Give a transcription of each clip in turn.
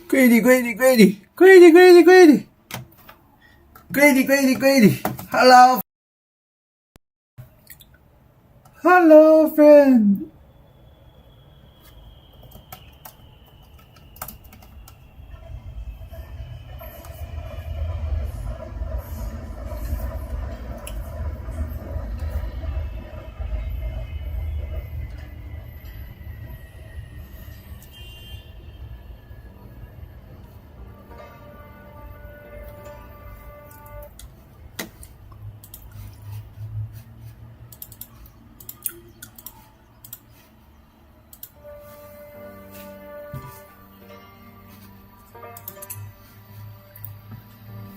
Greedy, greedy, greedy, greedy, greedy, greedy, greedy, greedy, greedy. Hello, hello, friend.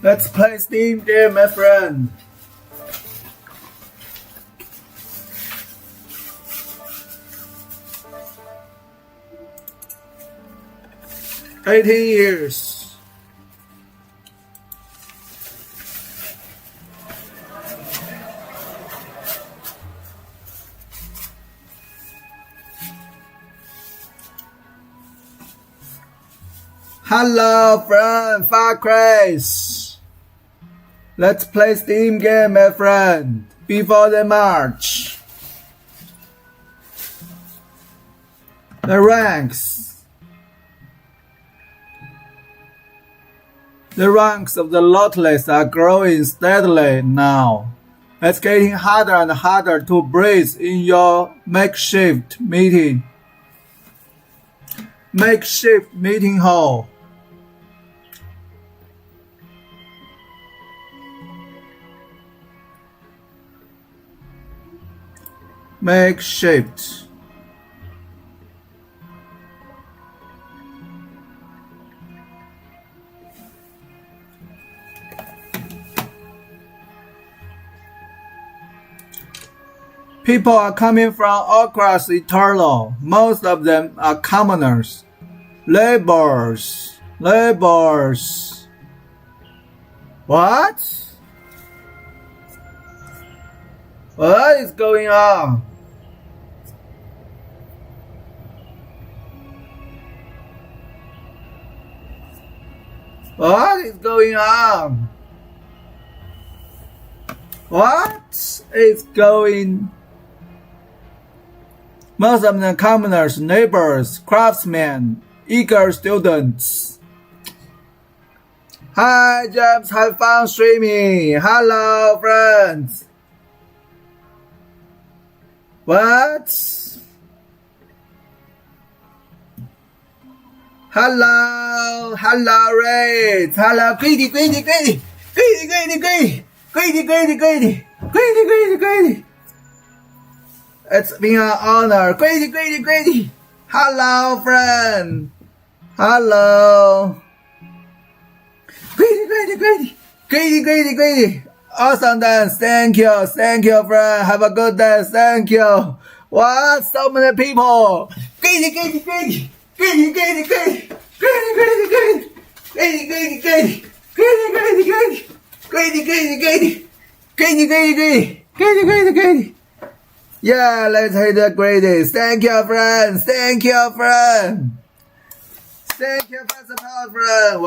Let's play Steam game, my friend. $18. Hello, friend. Far Craze. Let's play Steam game, my friend, before the March. The ranks of the Lotless are growing steadily now. It's getting harder and harder to breathe in your makeshift meeting hall. Makeshift. People are coming from all across Eternal. Most of them are commoners. Laborers. What? What is going on? What is going on? What is going? Most of the commoners, neighbors, craftsmen, eager students. Hi, James, have fun streaming. Hello, friends. What? Hello, Ray. Hello, greedy. It's been an honor. Greedy. Hello, friend. Hello. Greedy. Awesome dance. Thank you, friend. Have a good day. Thank you. What? So many people. Greedy. Yeah, let's hit the greatest. Thank you, friends. Thank you for support, friend.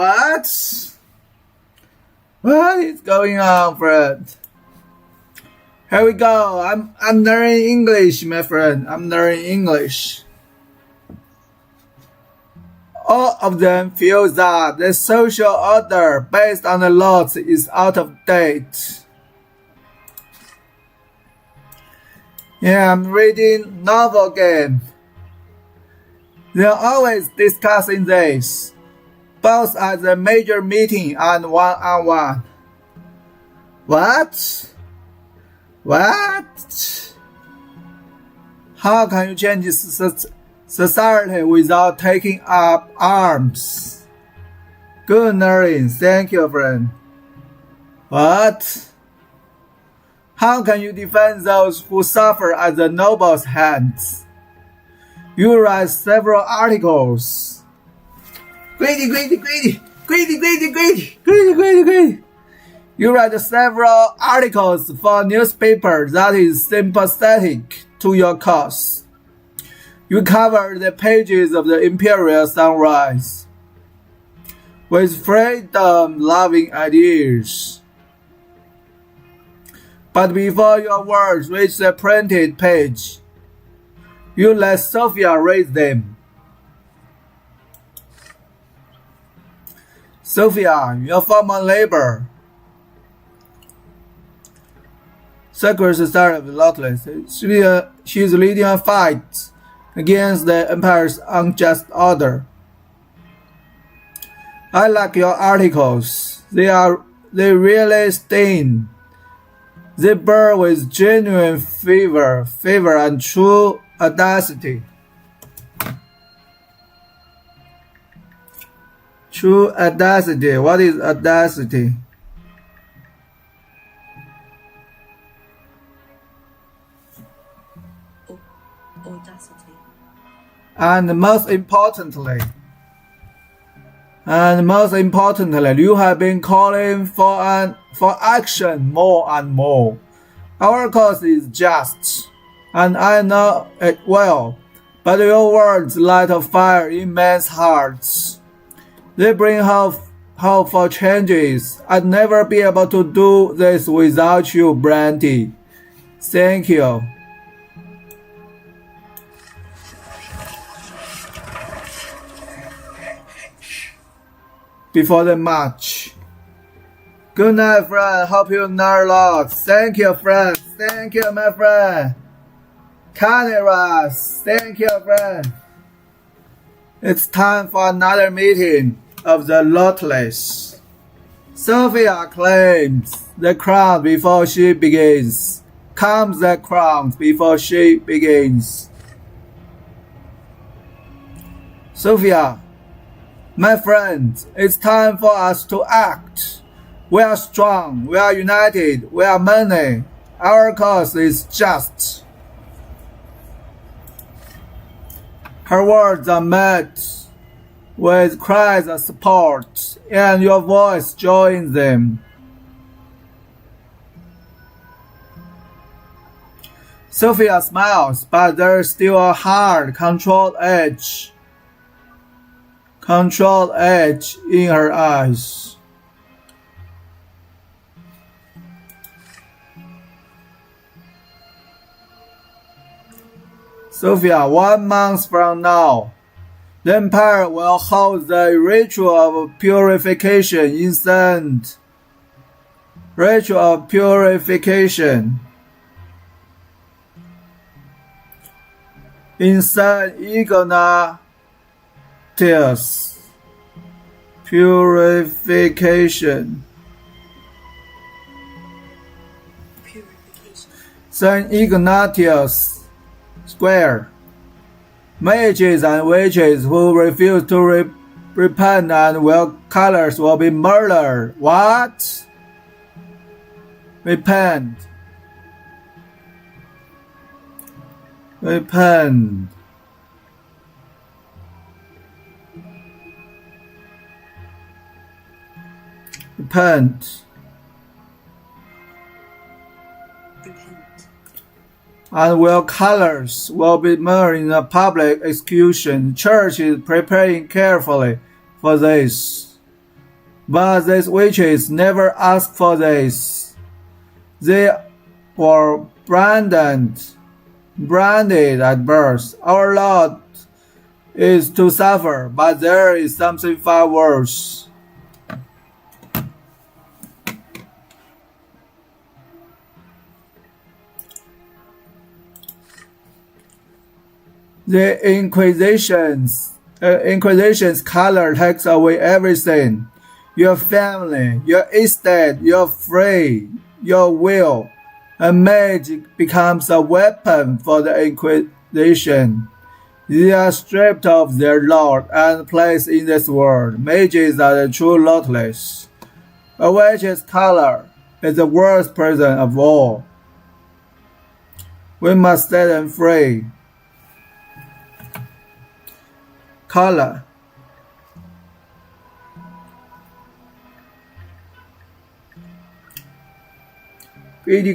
What is going on, friend? Here we go. I'm learning English, my friend. I'm learning English. All of them feel that the social order based on the laws is out of date. Yeah, I'm reading novel game. They're always discussing this, both at the major meeting and one-on-one. What? How can you change society without taking up arms? Good learning. Thank you, friend. What? How can you defend those who suffer at the nobles' hands? You write several articles. Greedy. You write several articles for a newspaper that is sympathetic to your cause. You cover the pages of the Imperial Sunrise. with freedom-loving ideas. But before your words reach the printed page, you let Sophia read them. Sophia, your former labor. Secretary of Lotless. She is leading a fight against the Empire's unjust order. I like your articles. They really sting. They burn with genuine fever and true audacity. True audacity. What is audacity? Audacity. And most importantly, you have been calling for action more and more. Our cause is just, and I know it well, but your words light a fire in men's hearts. They bring hope for changes. I'd never be able to do this without you, Brandy. Thank you. Before the march. Good night, friend. Hope you nerd lots. Thank you, friend. Thank you, my friend. Carniras. Thank you, friend. It's time for another meeting of the Lotless. Sophia claims the crown before she begins. Comes the crown before she begins. Sophia, my friend, it's time for us to act. We are strong, we are united, we are many. Our cause is just. Her words are met with cries of support, and your voice joins them. Sophia smiles, but there's still a hard, controlled edge in her eyes. Sophia, 1 month from now, the Empire will hold the ritual of purification in St. Ignatius. Purification. St. Ignatius Square. Mages and witches who refuse to repent and wear colors will be murdered. What? Repent. Repent. Repent. And wear colors will be murdered in a public execution. Church is preparing carefully for this. But these witches never asked for this. They were branded at birth. Our lot is to suffer, but there is something far worse. The Inquisition's color takes away everything. Your family, your estate, your free, your will. A mage becomes a weapon for the Inquisition. They are stripped of their lord and placed in this world. Mages are the true Lotless. A witch's color is the worst prison of all. We must set them free. Color. Greedy.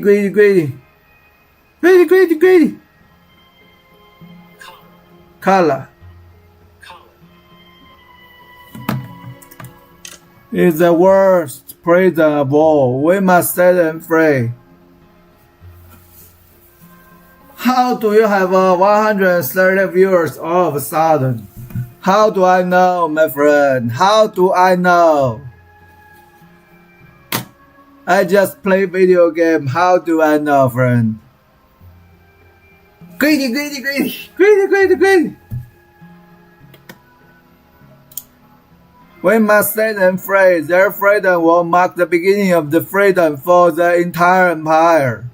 Color. is the worst prison of all. We must set them free. How do you have 130 viewers all of a sudden? How do I know, my friend? How do I know? I just play video game. How do I know, friend? Greedy. We must set them free. Their freedom will mark the beginning of the freedom for the entire empire.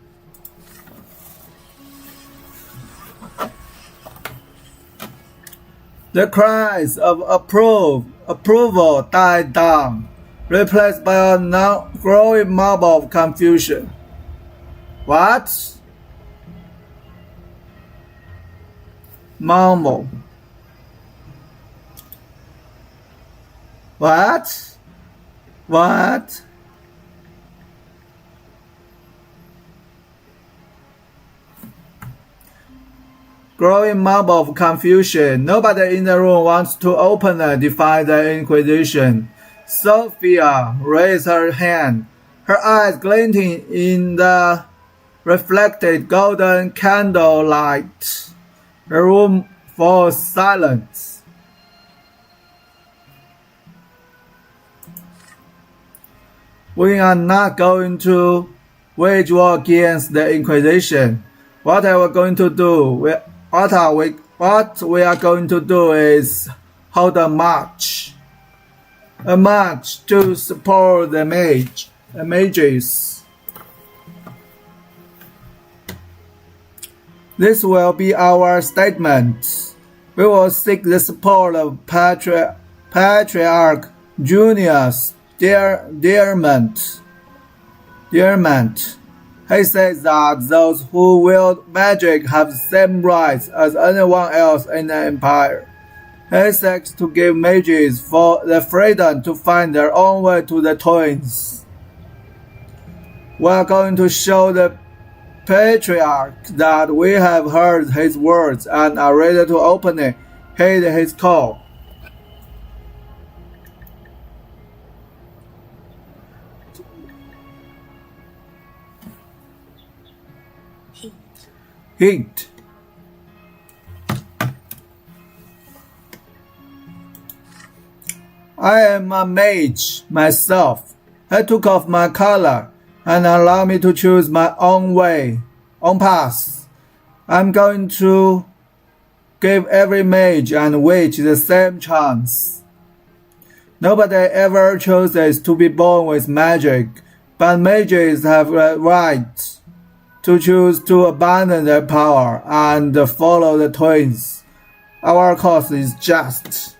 The cries of approval died down, replaced by a now growing mob of confusion. What? Mumble. What? What? Growing mob of confusion. Nobody in the room wants to openly defy the Inquisition. Sophia raised her hand, her eyes glinting in the reflected golden candlelight. The room falls silent. We are not going to wage war against the Inquisition. What are we going to do? What we are going to do is hold a march to support the mages. This will be our statement. We will seek the support of Patriarch Junius Dearmont. He says that those who wield magic have the same rights as anyone else in the empire. He seeks to give mages the freedom to find their own way to the twins. We are going to show the Patriarch that we have heard his words and are ready to openly heed his call. Heat. I am a mage myself. I took off my collar and allow me to choose my own path. I'm going to give every mage and witch the same chance. Nobody ever chooses to be born with magic, but mages have the right to choose to abandon their power and follow the twins. Our cause is just.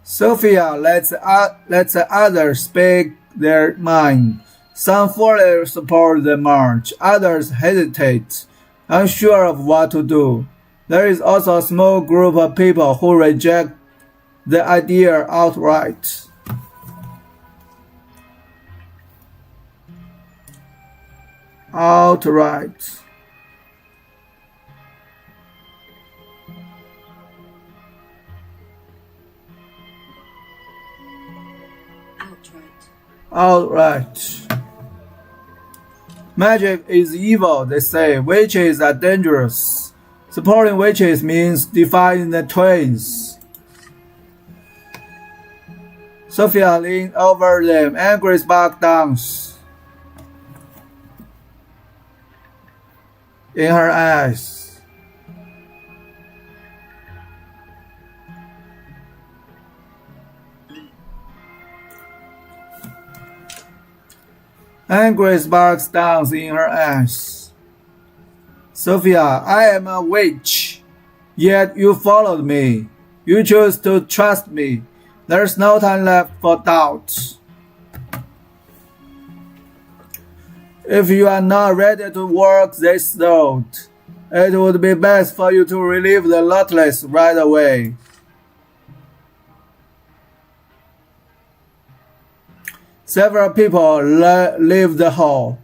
Sophia lets the others speak their mind. Some fully support the march, others hesitate, unsure of what to do. There is also a small group of people who reject the idea outright. Outright. Magic is evil, they say. Witches are dangerous. Supporting witches means defying the twins. Sophia leaned over them, angry spark dance in her eyes. Angry sparks dance in her eyes. Sophia, I am a witch, yet you followed me. You chose to trust me. There's no time left for doubt. If you are not ready to walk this road, it would be best for you to relieve the Luckless right away. Several people leave the hall,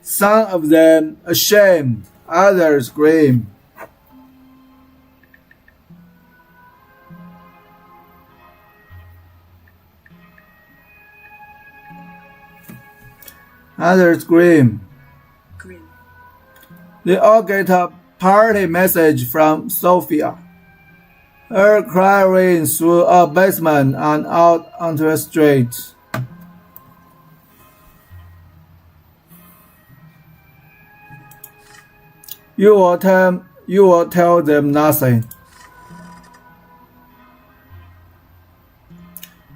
some of them ashamed, others grim. Others scream. Grim. They all get a party message from Sophia. Her cry rings through a basement and out onto the street. You will tell them nothing.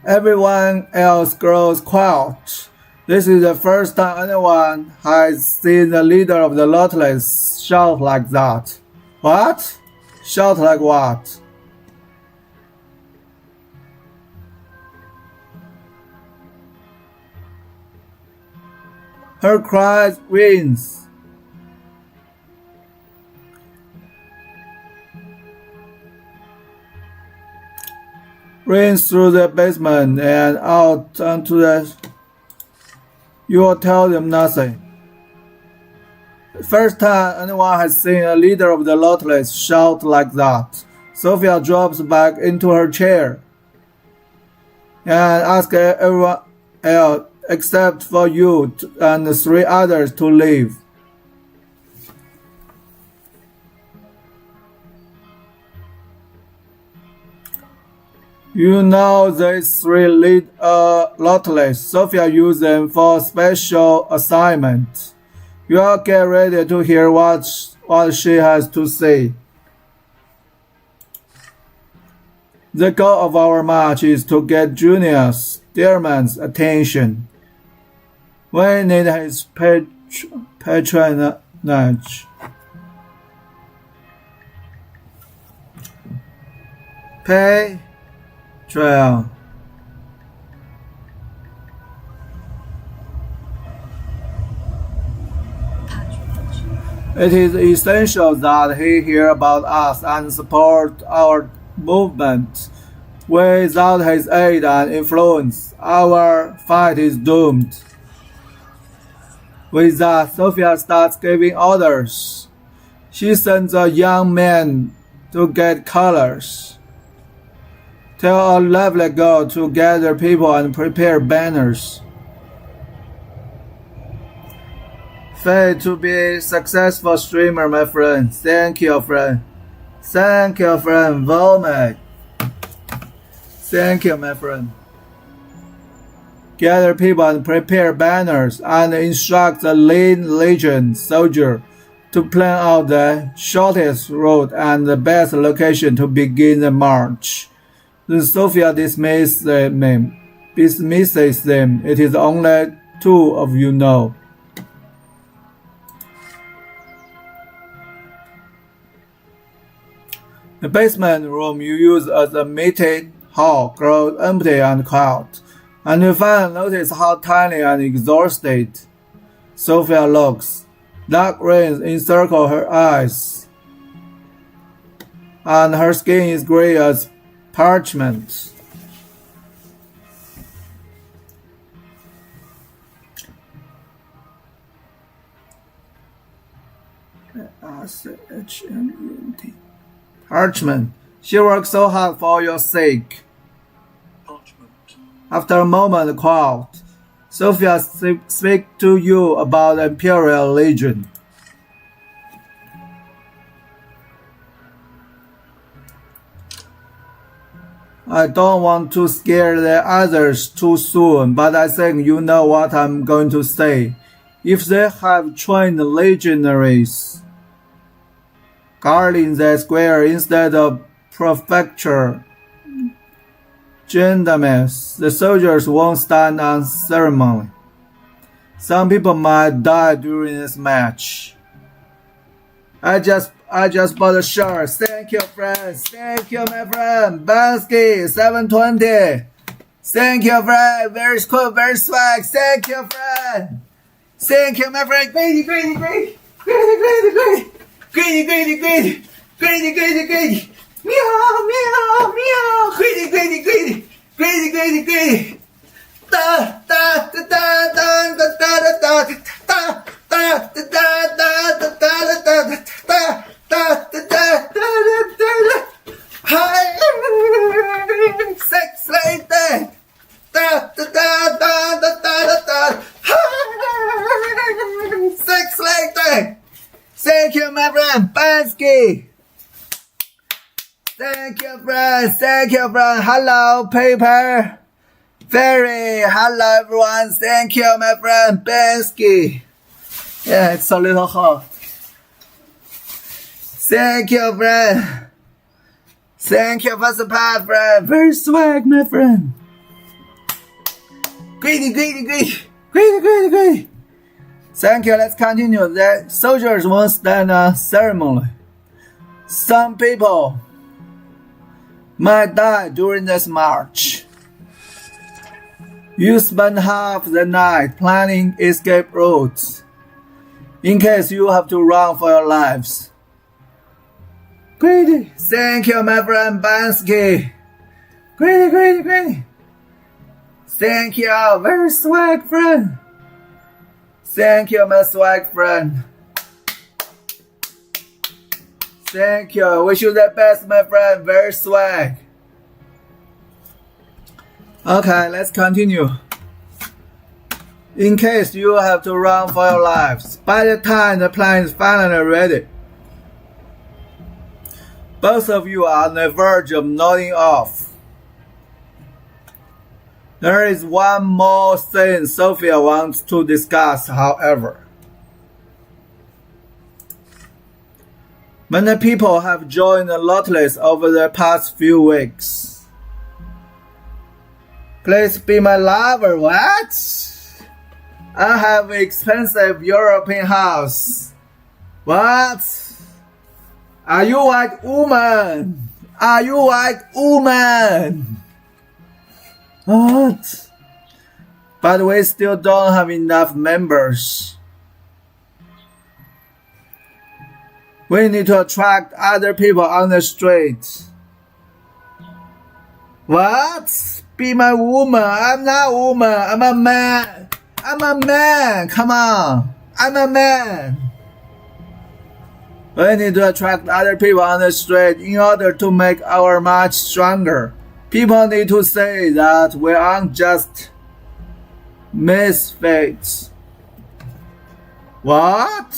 Everyone else grows quiet. This is the first time anyone has seen the leader of the Lotless shout like that. What? Shout like what? Her cries rings. Rings through the basement and out onto the... You will tell them nothing. The first time anyone has seen a leader of the Lotless shout like that. Sophia drops back into her chair and asks everyone else except for you and the 3 others to leave. You know these 3 lead Lotless. Sophia used them for special assignment. You all get ready to hear what she has to say. The goal of our march is to get Junior Stearman's attention. We need his patronage. Patron. Patronage. It is essential that he hear about us and support our movement. Without his aid and influence, our fight is doomed. With that, Sophia starts giving orders. She sends a young man to get colors. Tell a lovely girl to gather people and prepare banners. Faye to be a successful streamer, my friend. Thank you, friend. Thank you, friend. Volme. Thank you, my friend. Gather people and prepare banners and instruct the Lin Legion soldier to plan out the shortest route and the best location to begin the march. Then Sophia dismisses them. It is only 2 of you know. The basement room you use as a meeting hall grows empty and quiet, and you finally notice how tiny and exhausted Sophia looks. Dark rings encircle her eyes, and her skin is gray as parchment. Parchment. She worked so hard for your sake. Parchment. After a moment quiet, Sophia speaks to you about the Imperial Legion. I don't want to scare the others too soon, but I think you know what I'm going to say. If they have trained legionaries guarding the square instead of prefecture gendarmes, the soldiers won't stand on ceremony. Some people might die during this match. I just bought a shirt. Thank you, friends. Thank you, my friend. Bansky, 720. Thank you, friend. Very cool, very swag. Thank you, friend. Thank you, my friend. Greedy. Meow. Greedy. Da. Hi, sex lady. friend. Bansky. Thank you, friend. Thank you, friend. Hello, Paper. Fairy. Hello, everyone. Thank you, my friend. Bansky. Yeah, it's a little hot. Thank you, friend. Thank you for the support, friend. Very swag, my friend. Greedy. Thank you. Let's continue. The soldiers won't stand a ceremony. Some people might die during this march. You spend half the night planning escape routes in case you have to run for your lives. Greedy. Thank you, my friend Bansky. Greedy. Thank you, very swag friend. Thank you, my swag friend. Thank you. Wish you the best, my friend. Very swag. Okay, let's continue. In case you have to run for your lives, by the time the plane is finally ready, both of you are on the verge of nodding off. There is one more thing Sophia wants to discuss, however. Many people have joined the Nautilus over the past few weeks. Please be my lover, what? I have an expensive European house. What? Are you white woman? What? But we still don't have enough members. We need to attract other people on the street. What? Be my woman. I'm not a woman. I'm a man. Come on. I'm a man. We need to attract other people on the street in order to make our march stronger. People need to say that we aren't just misfits. What?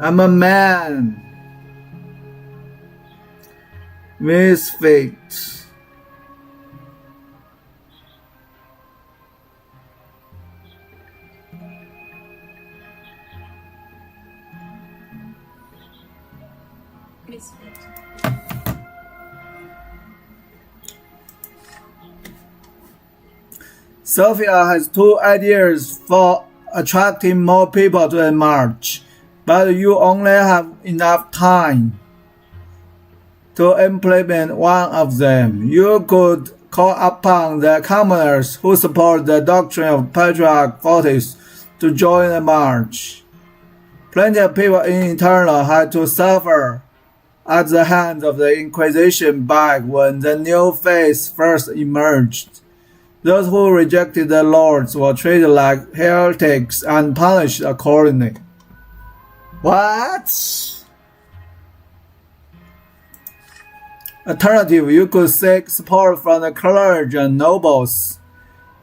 I'm a man. Misfit. Misfit. Sophia has two ideas for attracting more people to the march, but you only have enough time to implement one of them. You could call upon the commoners who support the doctrine of Patriarch Fortis to join the march. Plenty of people in Eternal had to suffer at the hands of the Inquisition back when the new faith first emerged. Those who rejected the Lords were treated like heretics and punished accordingly. What? Alternative, you could seek support from the clergy and nobles.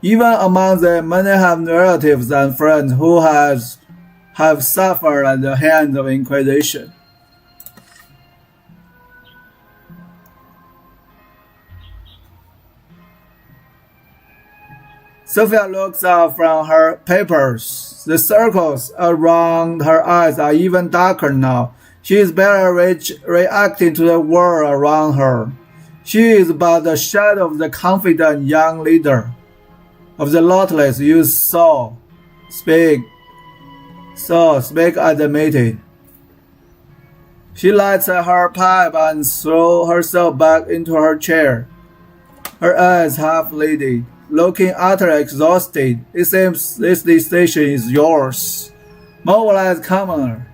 Even among them, many have relatives and friends who have suffered at the hands of Inquisition. Sophia looks up from her papers. The circles around her eyes are even darker now. She is barely reacting to the world around her. She is but the shadow of the confident young leader of the Nautilus you saw speak at the meeting. She lights her pipe and throws herself back into her chair, her eyes half-lidded, looking utterly exhausted. It seems this decision is yours. Mobilize commoner.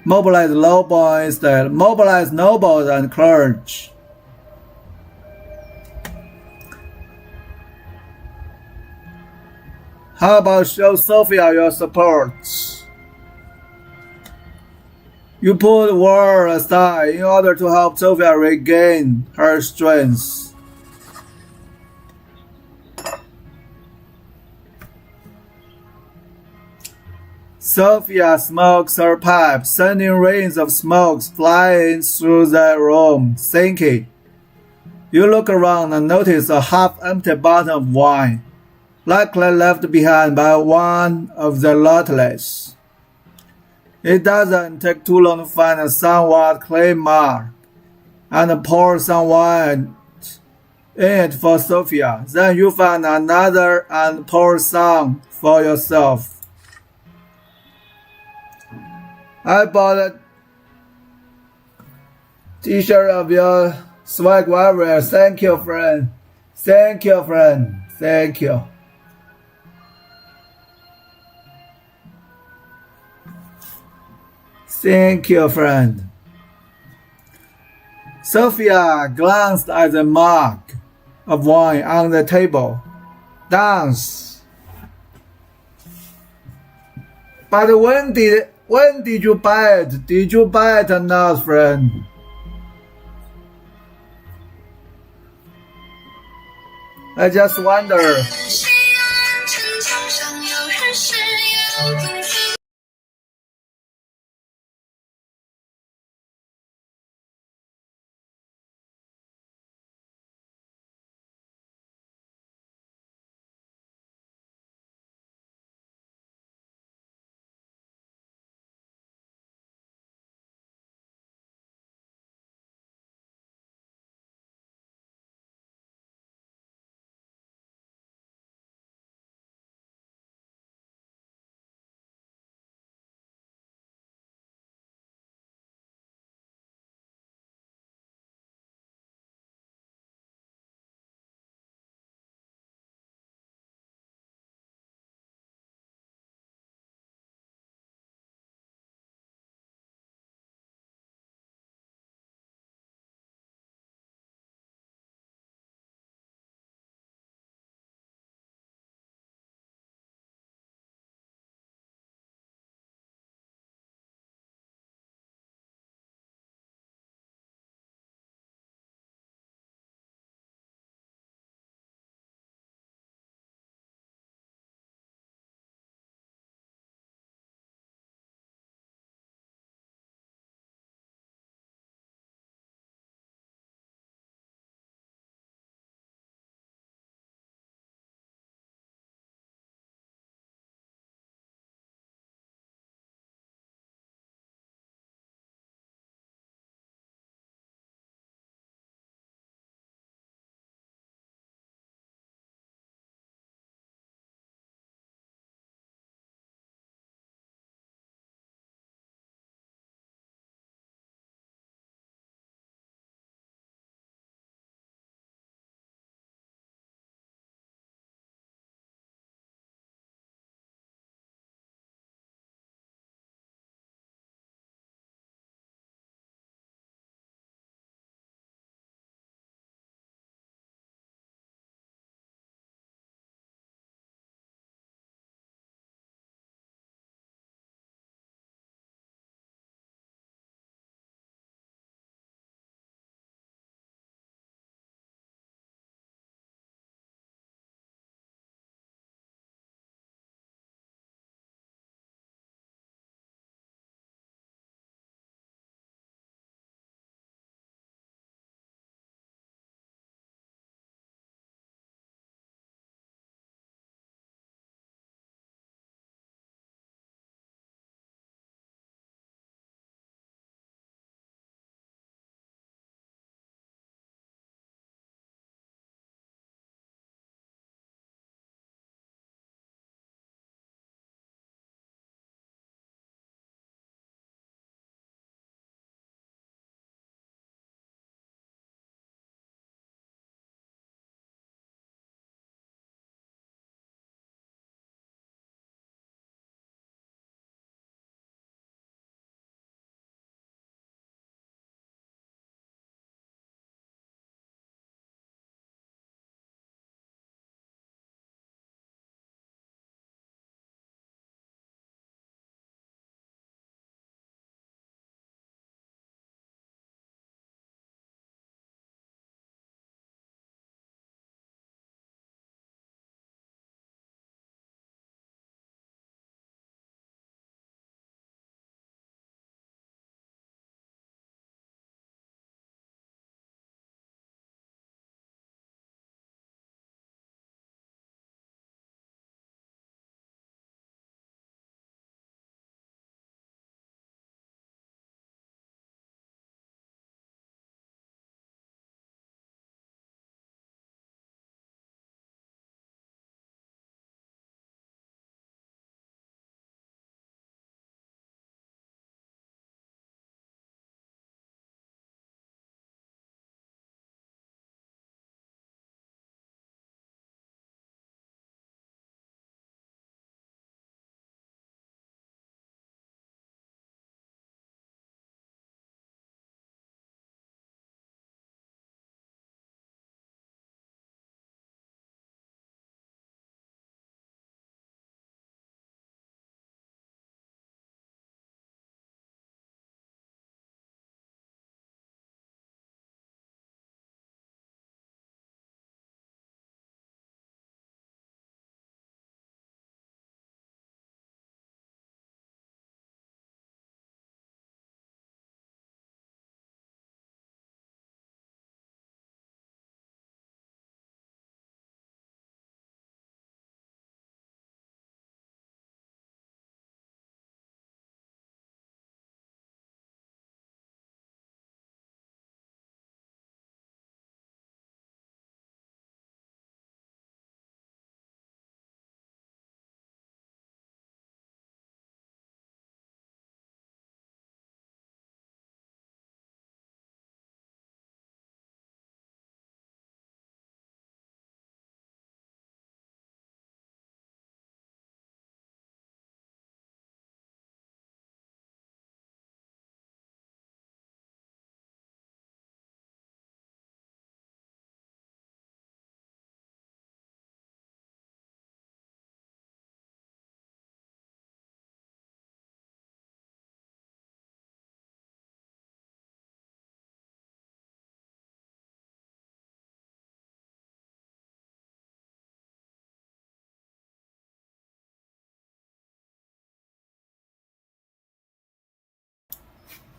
Mobilize lowboy instead. Mobilize nobles and clergy. How about show Sophia your support? You put war aside in order to help Sophia regain her strength. Sophia smokes her pipe, sending rings of smoke flying through the room, thinking. You look around and notice a half-empty bottle of wine, likely left behind by one of the lotless. It doesn't take too long to find a somewhat clean mark and pour some wine in it for Sophia. Then you find another and pour some for yourself. I bought a t-shirt of your swag warrior. Thank you, friend. Thank you, friend. Thank you. Thank you, friend. Sophia glanced at the mug of wine on the table. Dance. But when did you buy it? Did you buy it or not, friend? I just wonder.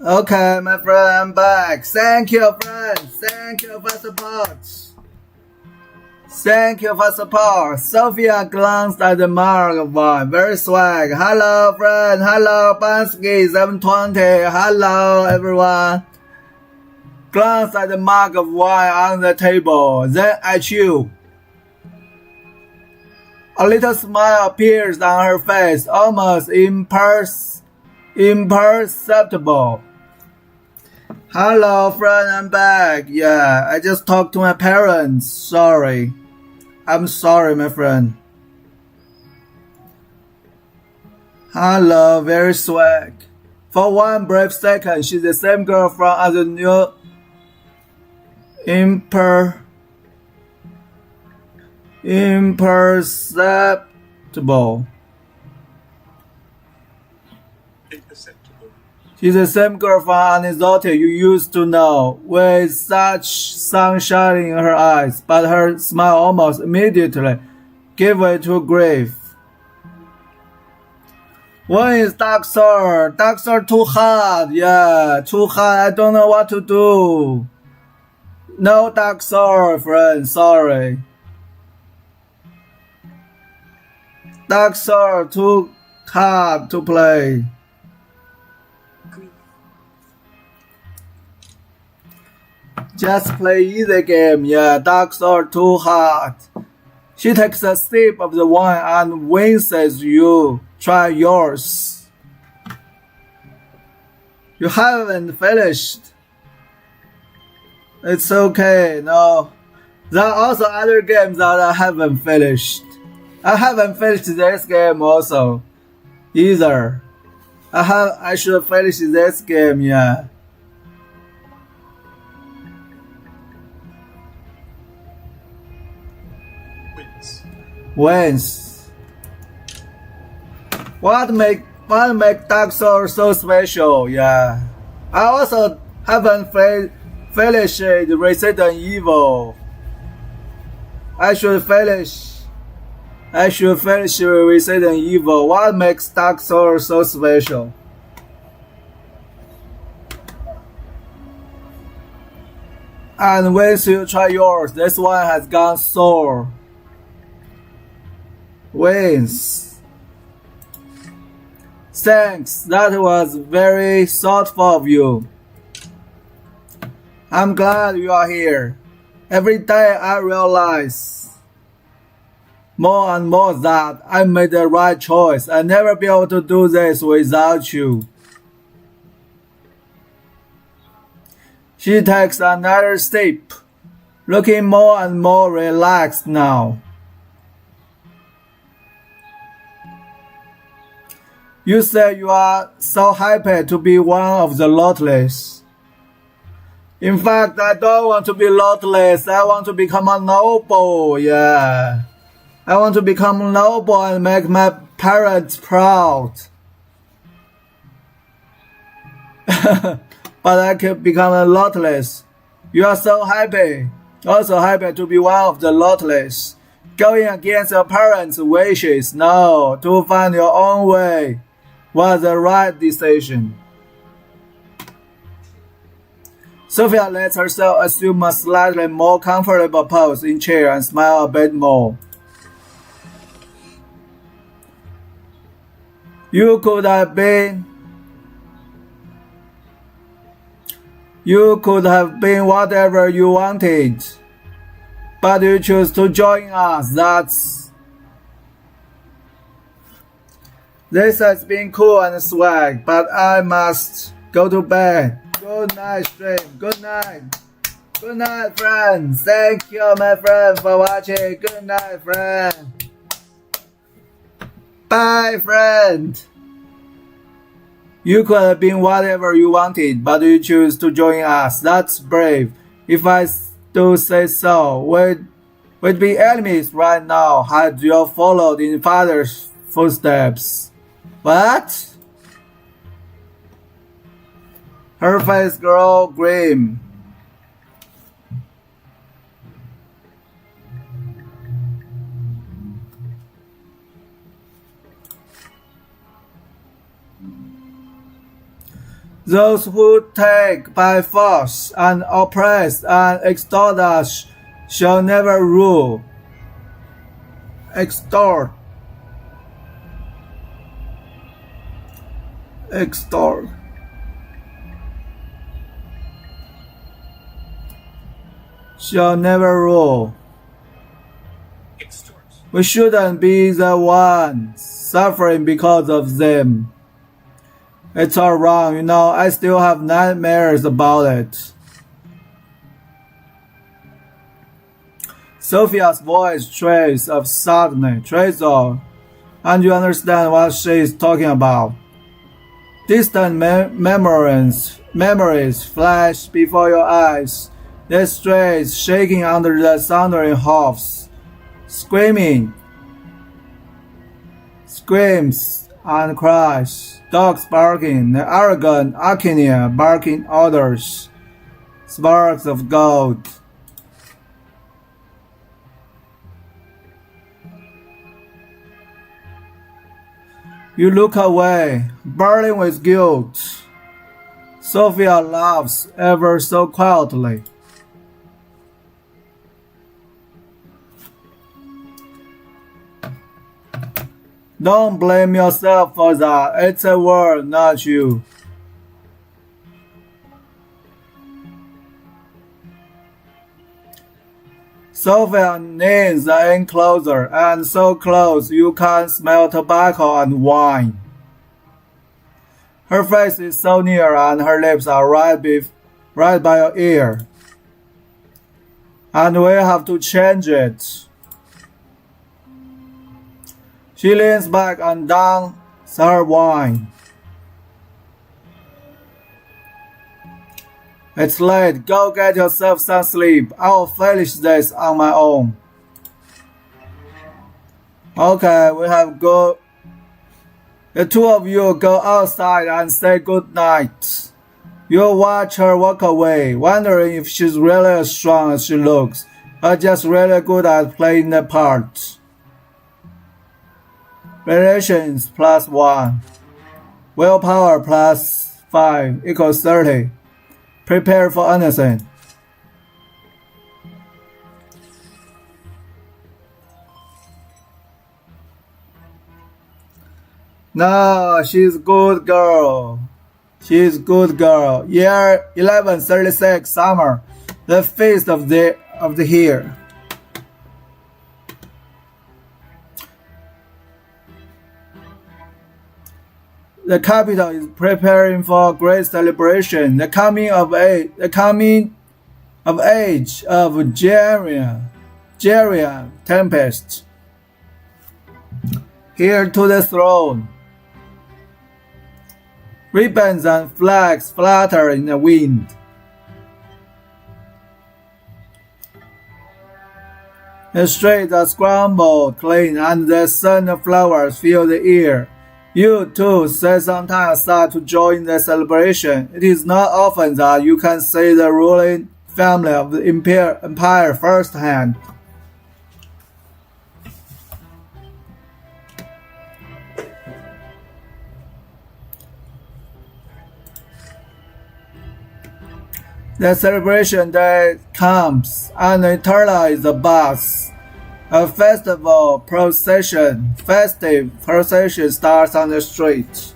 Okay, my friend, I'm back. Thank you, friends. Thank you for support. Thank you for support. Sophia glanced at the mug of wine. Very swag. Hello, friend. Hello, Bansky 720. Hello, everyone. Glanced at the mug of wine on the table. Then at you. A little smile appears on her face, almost imperceptible. Hello, friend, I'm back. Yeah, I just talked to my parents. Sorry. I'm sorry, my friend. Hello, very swag. For one brave second, she's the same girl from other new imperceptible. Imperceptible. She's the same girl from Anizote you used to know, with such sunshine in her eyes, but her smile almost immediately gave way to grief. When is Dark Sword? Dark Sword too hard, yeah, too hard, I don't know what to do. No Dark Sword, friend, sorry. Dark Sword too hard to play. Grief. Just play easy game, yeah, Dark Sword too hard. She takes a sip of the wine and winces. You try yours. You haven't finished. It's okay, no. There are also other games that I haven't finished. I haven't finished this game also. Either. I should finish this game, yeah. Wins. Wins. What make Dark Souls so special? Yeah. I also haven't finished Resident Evil. I should finish Resident Evil. What makes Dark Souls so special? And once you try yours, this one has gone sour. Wins. Thanks, that was very thoughtful of you. I'm glad you are here. Every day I realize more and more that I made the right choice. I'll never be able to do this without you. She takes another step, looking more and more relaxed now. You say you are so happy to be one of the lotless. In fact, I don't want to be lotless. I want to become a noble, yeah. I want to become noble and make my parents proud. But I can become a lotless. You are so happy. Also happy to be one of the lotless. Going against your parents' wishes, no, to find your own way was the right decision. Sophia lets herself assume a slightly more comfortable pose in chair and smile a bit more. You could have been whatever you wanted, but you chose to join us. This has been cool and swag, but I must go to bed. Good night, stream. Good night. Good night, friends. Thank you, my friend, for watching. Good night, friend. Bye, friend. You could have been whatever you wanted, but you choose to join us. That's brave. If I do say so, we'd be enemies right now had you followed in father's footsteps. What? Her face grew grim. Those who take by force and oppress and extort us shall never rule. Extort. Shall never rule. Extort. We shouldn't be the ones suffering because of them. It's all wrong, I still have nightmares about it. Sophia's voice trace of sadness, trace of, and you understand what she is talking about. Distant memories flash before your eyes. The streets shaking under the thundering hoofs, screams and cries, dogs barking, the arrogant Aquinia barking orders, sparks of gold. You look away, burning with guilt. Sophia laughs ever so quietly. Don't blame yourself for that. It's a word, not you. Sophia leans in closer, and so close you can smell tobacco and wine. Her face is so near and her lips are right by your ear. And we have to change it. She leans back and downs her wine. It's late. Go get yourself some sleep. I will finish this on my own. Okay, we have go. The two of you go outside and say good night. You watch her walk away, wondering if she's really as strong as she looks, or just really good at playing the part. Relations +1. Willpower +5 equals 30. Prepare for anything. No, she's good girl. She's good girl. Year 1136 summer, the feast of the year. The capital is preparing for a great celebration, the coming of age of Jerian Tempest. Here to the throne. Ribbons and flags flutter in the wind. The streets are scrambled clean and the scent of flowers fill the air. You too set some time aside to join the celebration. It is not often that you can see the ruling family of the empire firsthand. The celebration day comes, and eternal is the bus. A festive procession starts on the street.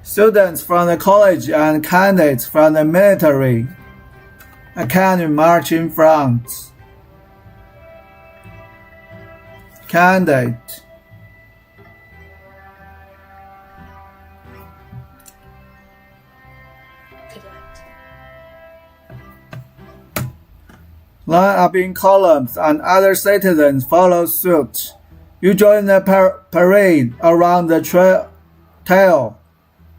Students from the college and candidates from the military academy march in front. Candidate. Line up in columns, and other citizens follow suit. You join the parade around the tail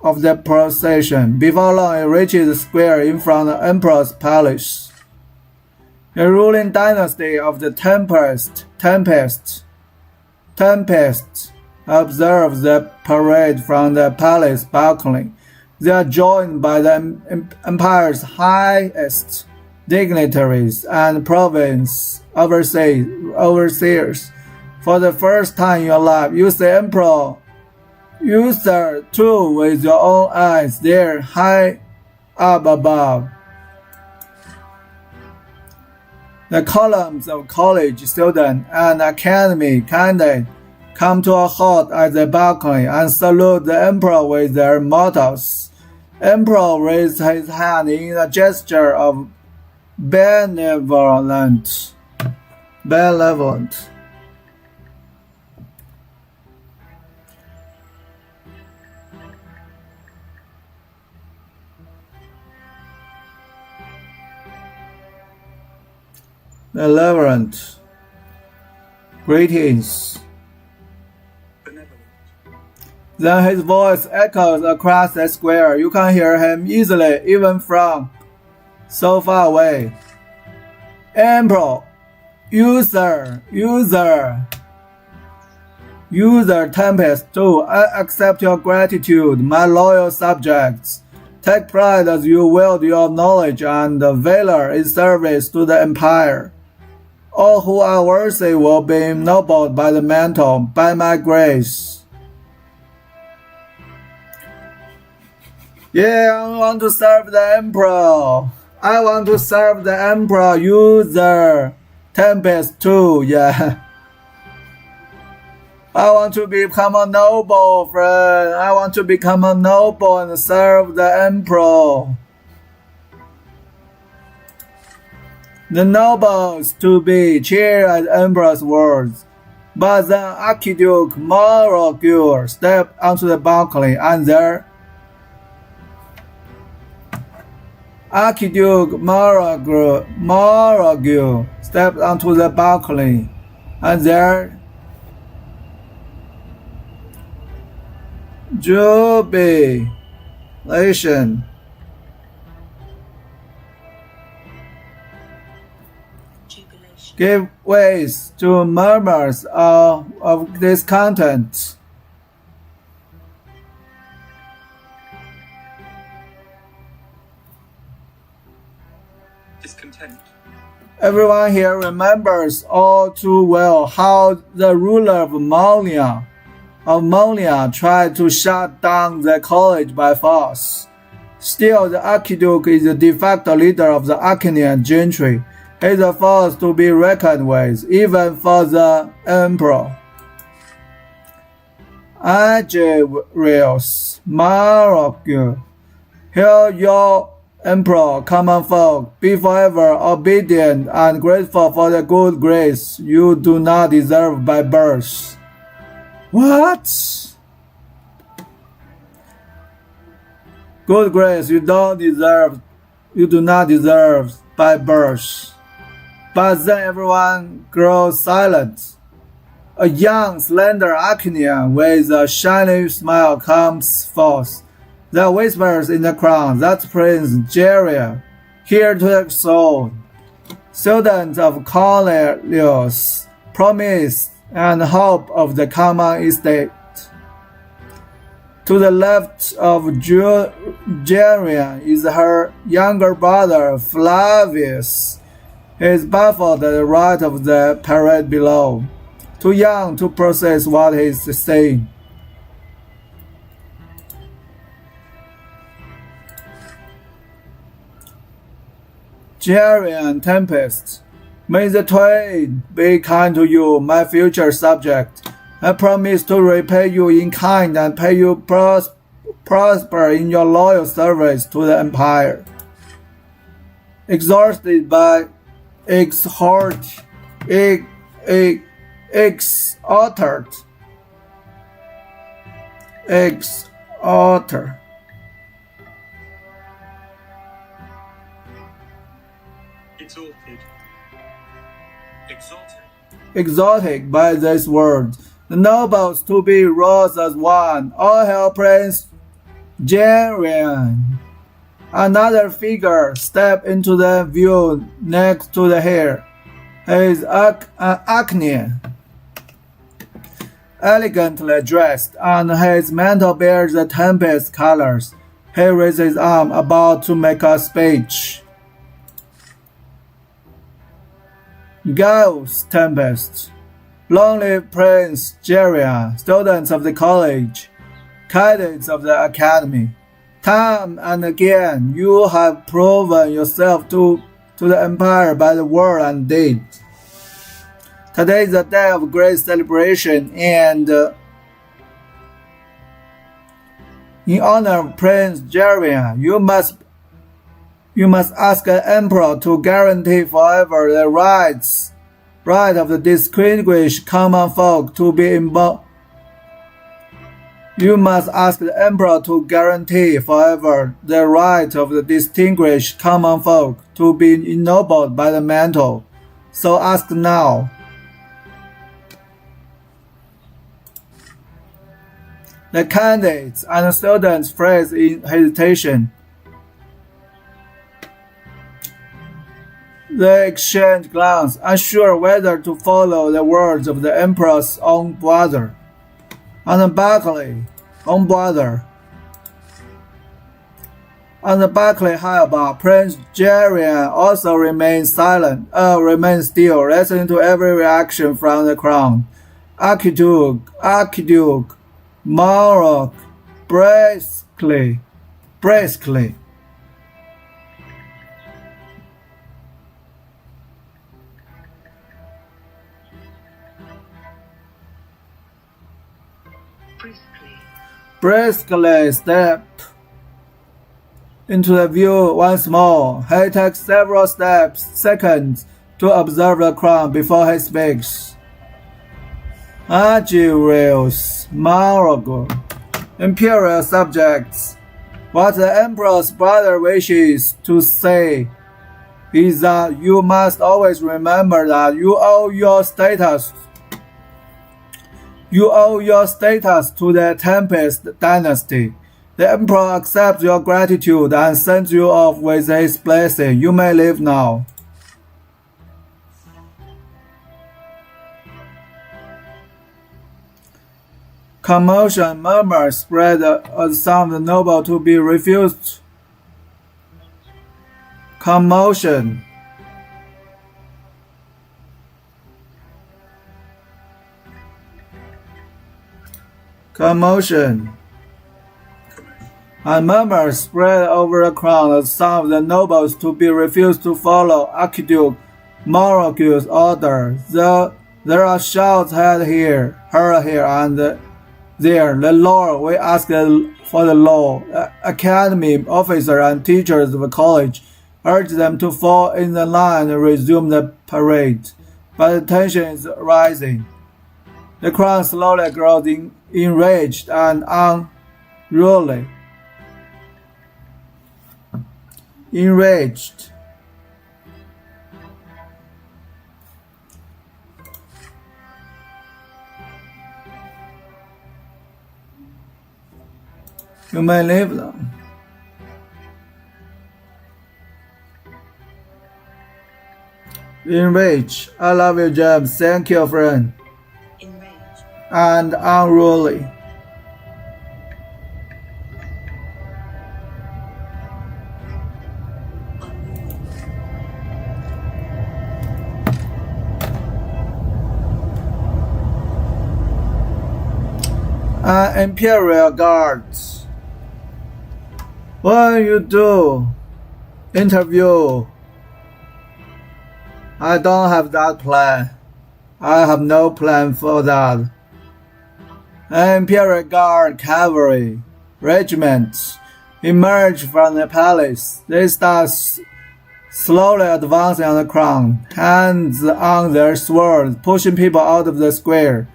of the procession. Before long, it reaches the square in front of the emperor's palace. The ruling dynasty of the Tempest observes the parade from the palace balcony. They are joined by the empire's highest dignitaries and province overseers. For the first time in your life, you see Emperor You search too with your own eyes there high up above. The columns of college students and academy candidates come to a halt at the balcony and salute the emperor with their mottos. Emperor raised his hand in a gesture of benevolent. Benevolent. Greetings. Benevolent. Then his voice echoes across the square. You can hear him easily, even from so far away. Emperor, user, Tempest, too. I accept your gratitude, my loyal subjects. Take pride as you wield your knowledge and valor in service to the empire. All who are worthy will be ennobled by the mantle, by my grace. Yeah, I want to serve the emperor. I want to serve the emperor, user. Tempest too, yeah. I want to become a noble, friend. I want to become a noble and serve the emperor. The nobles to be cheer at emperor's words. But then Archduke Maragul stepped onto the balcony, and there Archduke Maragul stepped onto the balcony, and there jubilation gave way to murmurs of discontent. Discontent. Everyone here remembers all too well how the ruler of Molia tried to shut down the college by force. Still, the Archduke is the de facto leader of the Achaemenid gentry. He is a force to be reckoned with, even for the emperor. Agirius Maragul, hear your emperor, common folk, be forever obedient and grateful for the good grace you do not deserve by birth. What? Good grace you do not deserve by birth. But then everyone grows silent. A young, slender Achaemenid with a shining smile comes forth. The whispers in the crowd, that's Prince Geria, here to exalt. Students of Cornelius, promise and hope of the common estate. To the left of Geria is her younger brother Flavius. He is baffled at the right of the parade below, too young to process what he is saying. Geria and Tempest, may the twain be kind to you, my future subject. I promise to repay you in kind and pay you prosper in your loyal service to the empire. Exhausted by exhorted. Exalted by this word, the nobles to be rose as one. All hail Prince Geria. Another figure stepped into the view next to the heir. He is Achaemenid, elegantly dressed, and his mantle bears the tempest colors. He raises his arm, about to make a speech. Gaius Tempest, lonely Prince Geria, students of the college, cadets of the academy. Time and again, you have proven yourself to the empire by the word and deed. Today is a day of great celebration, and in honor of Prince Jeremiah, you must ask the emperor to guarantee forever the right of the distinguished common folk to be involved. You must ask the emperor to guarantee forever the right of the distinguished common folk to be ennobled by the mantle. So ask now. The candidates and students phrase in hesitation. They exchange glances, unsure whether to follow the words of the emperor's own brother. And Barclay, own brother. On the Barclay high above, Prince Jeremiah also remains still, listening to every reaction from the crown. Archduke, Monarch, briskly. Priestly. Briskly step into the view once more. He takes several seconds to observe the crown before he speaks. Archelaus, Monarch, imperial subjects. What the emperor's brother wishes to say is that you must always remember that you owe your status to the Tempest dynasty. The emperor accepts your gratitude and sends you off with his blessing. You may leave now. Commotion, murmurs spread as some of the noble to be refused. Commotion. And murmurs spread over the crown as some of the nobles to be refused to follow Archduke Monarch's order. There are shouts heard here, and there. The Lord, we ask for the law. Academy officers and teachers of the college urge them to fall in the line and resume the parade. But the tension is rising. The crown slowly grows enraged and unruly. Enraged. You may leave them. Enraged. I love you, James. Thank you, friend. Enraged. And unruly. Imperial guards. What you do? Interview. I don't have that plan. I have no plan for that. Imperial Guard cavalry regiments emerge from the palace. They start slowly advancing on the crown, hands on their swords, pushing people out of the square.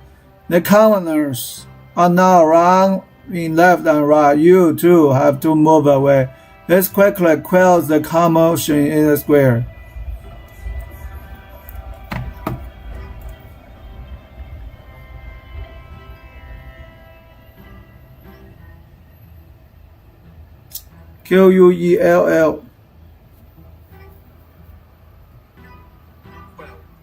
The commoners are now running left and right. You too have to move away. This quickly quells the commotion in the square. Quell.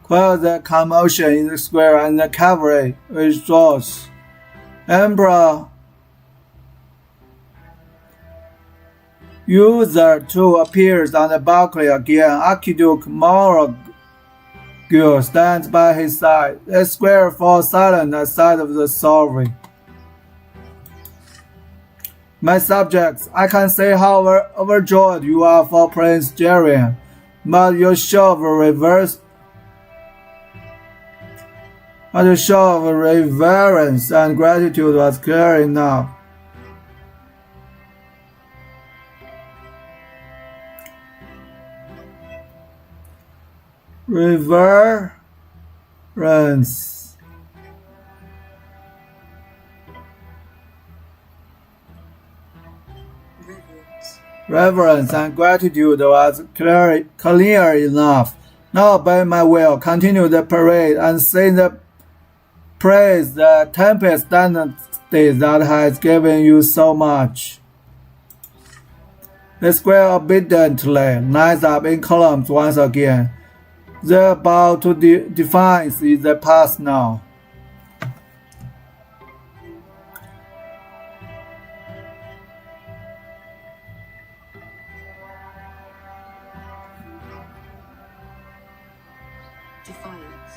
Quell the commotion in the square, and the cavalry withdraws. Emperor User 2 appears on the balcony again. Archduke Monarch stands by his side. The square falls silent at sight of the sovereign. My subjects, I can say how overjoyed you are for Prince Jerian, but your show of reverence and gratitude was clear enough. Reverence. Reverence and gratitude was clear enough. Now obey my will, continue the parade, and sing the praise the Tempest dynasty that has given you so much. They square obediently, lines up in columns once again. They're about to define the past now. Defiance.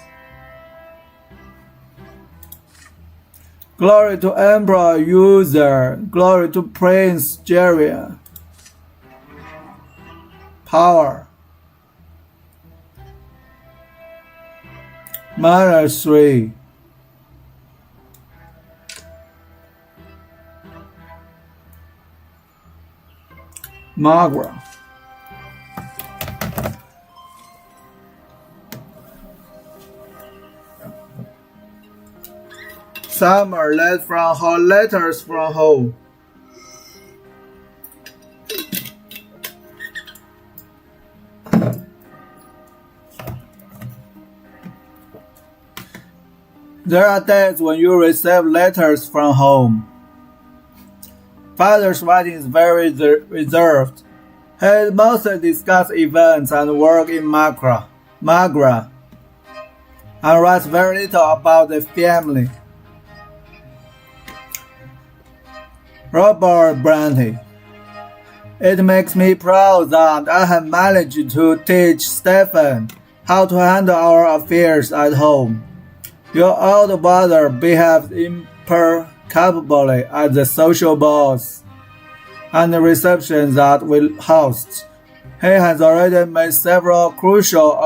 Glory to Emperor User. Glory to Prince Jerian. Power. -3. Magra. Summer letters from home. There are days when you receive letters from home. Father's writing is very reserved. He mostly discusses events and work in Magra, and writes very little about the family. Robert Branty. It makes me proud that I have managed to teach Stephen how to handle our affairs at home. Your older brother behaved impeccably at the social balls and the receptions that we host. He has already made several crucial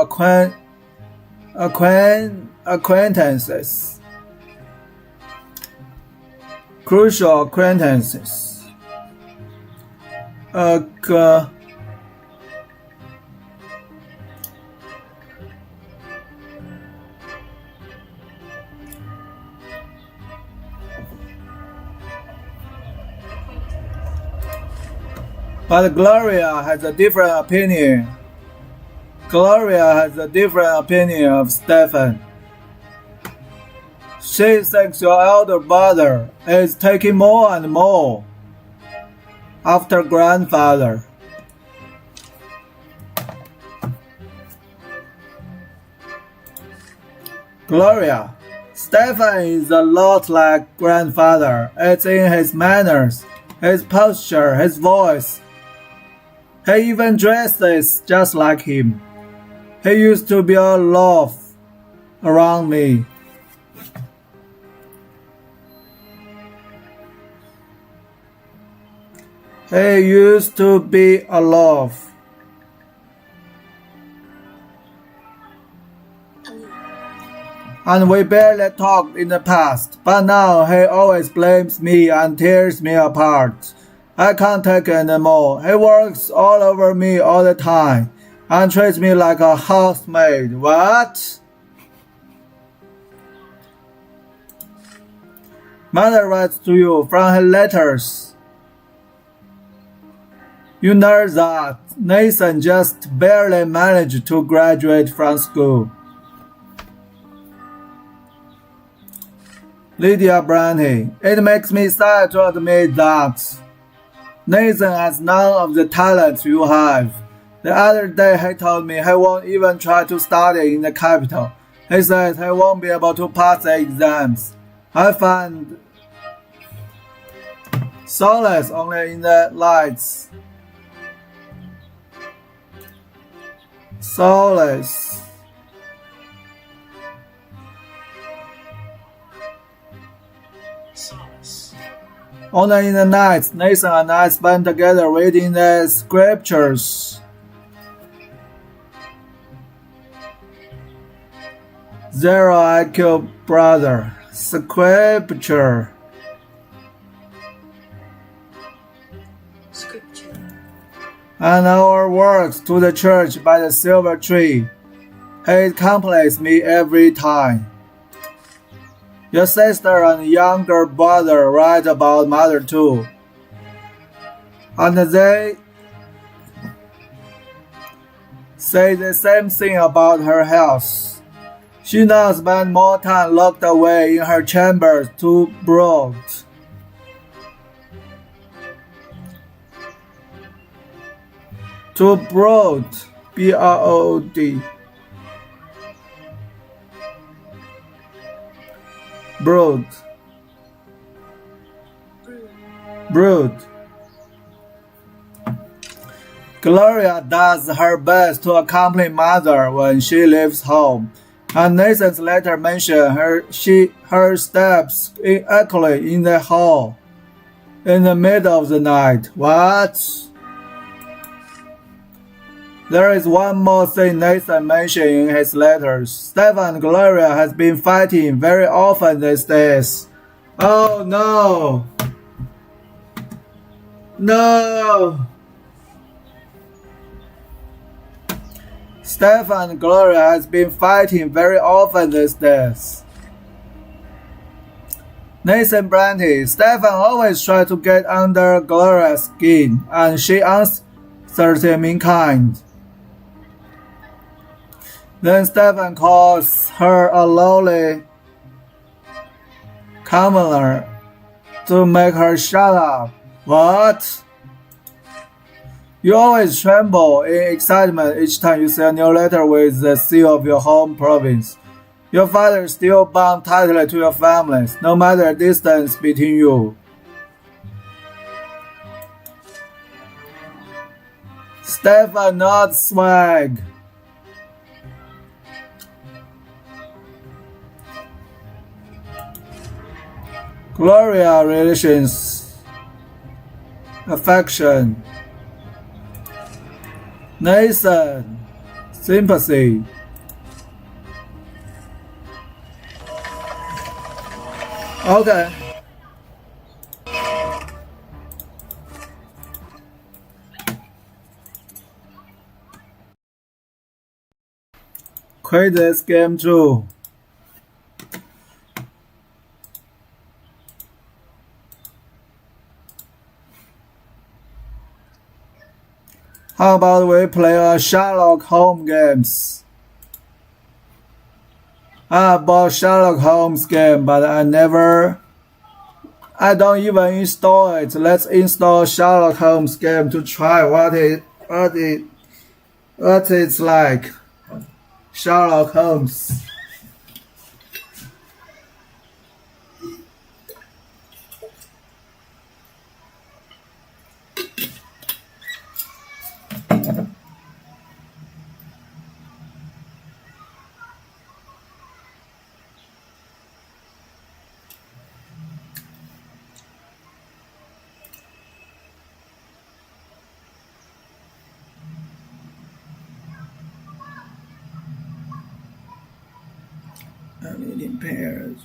acquaintances. But Gloria has a different opinion. Of Stephen. She thinks your elder brother is taking more and more after grandfather. Gloria, Stephen is a lot like grandfather. It's in his manners, his posture, his voice. He even dresses just like him. He used to be a laugh around me. He used to be a laugh. And we barely talked in the past, but now he always blames me and tears me apart. I can't take it anymore. He works all over me all the time and treats me like a housemaid. What? Mother writes to you from her letters. You know that Nathan just barely managed to graduate from school. Lydia Branty, it makes me sad to admit that Nathan has none of the talents you have. The other day he told me he won't even try to study in the capital. He says he won't be able to pass the exams. I find solace only in the lights. Solace. Only in the night, Nathan and I spend together reading the scriptures. Zero IQ brother. Scripture. Scripture. And our works to the church by the silver tree. It completes me every time. Your sister and younger brother write about mother too. And they say the same thing about her health. She now spends more time locked away in her chambers to brood. To brood, B-R-O-O-D. Brood. Brood. Gloria does her best to accompany mother when she leaves home, and Nathan's letter mentions her steps echoing in the hall in the middle of the night. What? There is one more thing Nathan mentioned in his letters. Stefan and Gloria has been fighting very often these days. Oh no! No! Stefan and Gloria has been fighting very often these days. Nathan Branty, Stefan always tries to get under Gloria's skin, and she answers him in kind. Then Stefan calls her a lowly commoner to make her shut up. What? You always tremble in excitement each time you see a new letter with the seal of your home province. Your father is still bound tightly to your families, no matter the distance between you. Stefan not swag. Gloria relations, affection. Nathan, sympathy. Okay. Quit this game too. How about we play a Sherlock Holmes games? I bought Sherlock Holmes game, but I don't even install it. Let's install Sherlock Holmes game to try what it's like. Sherlock Holmes. I mean in pairs.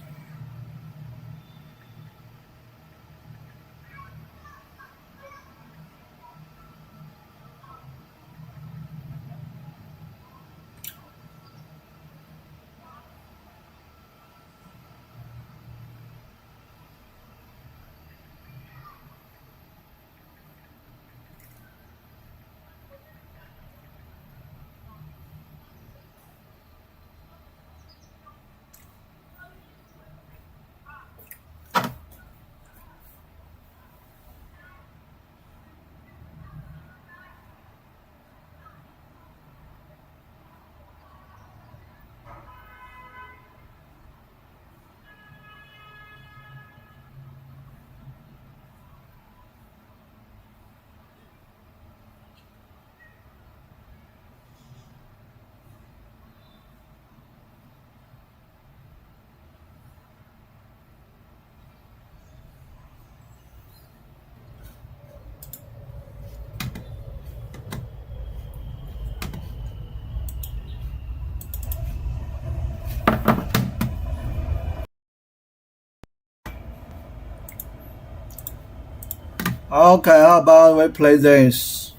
Okay, how about we play this?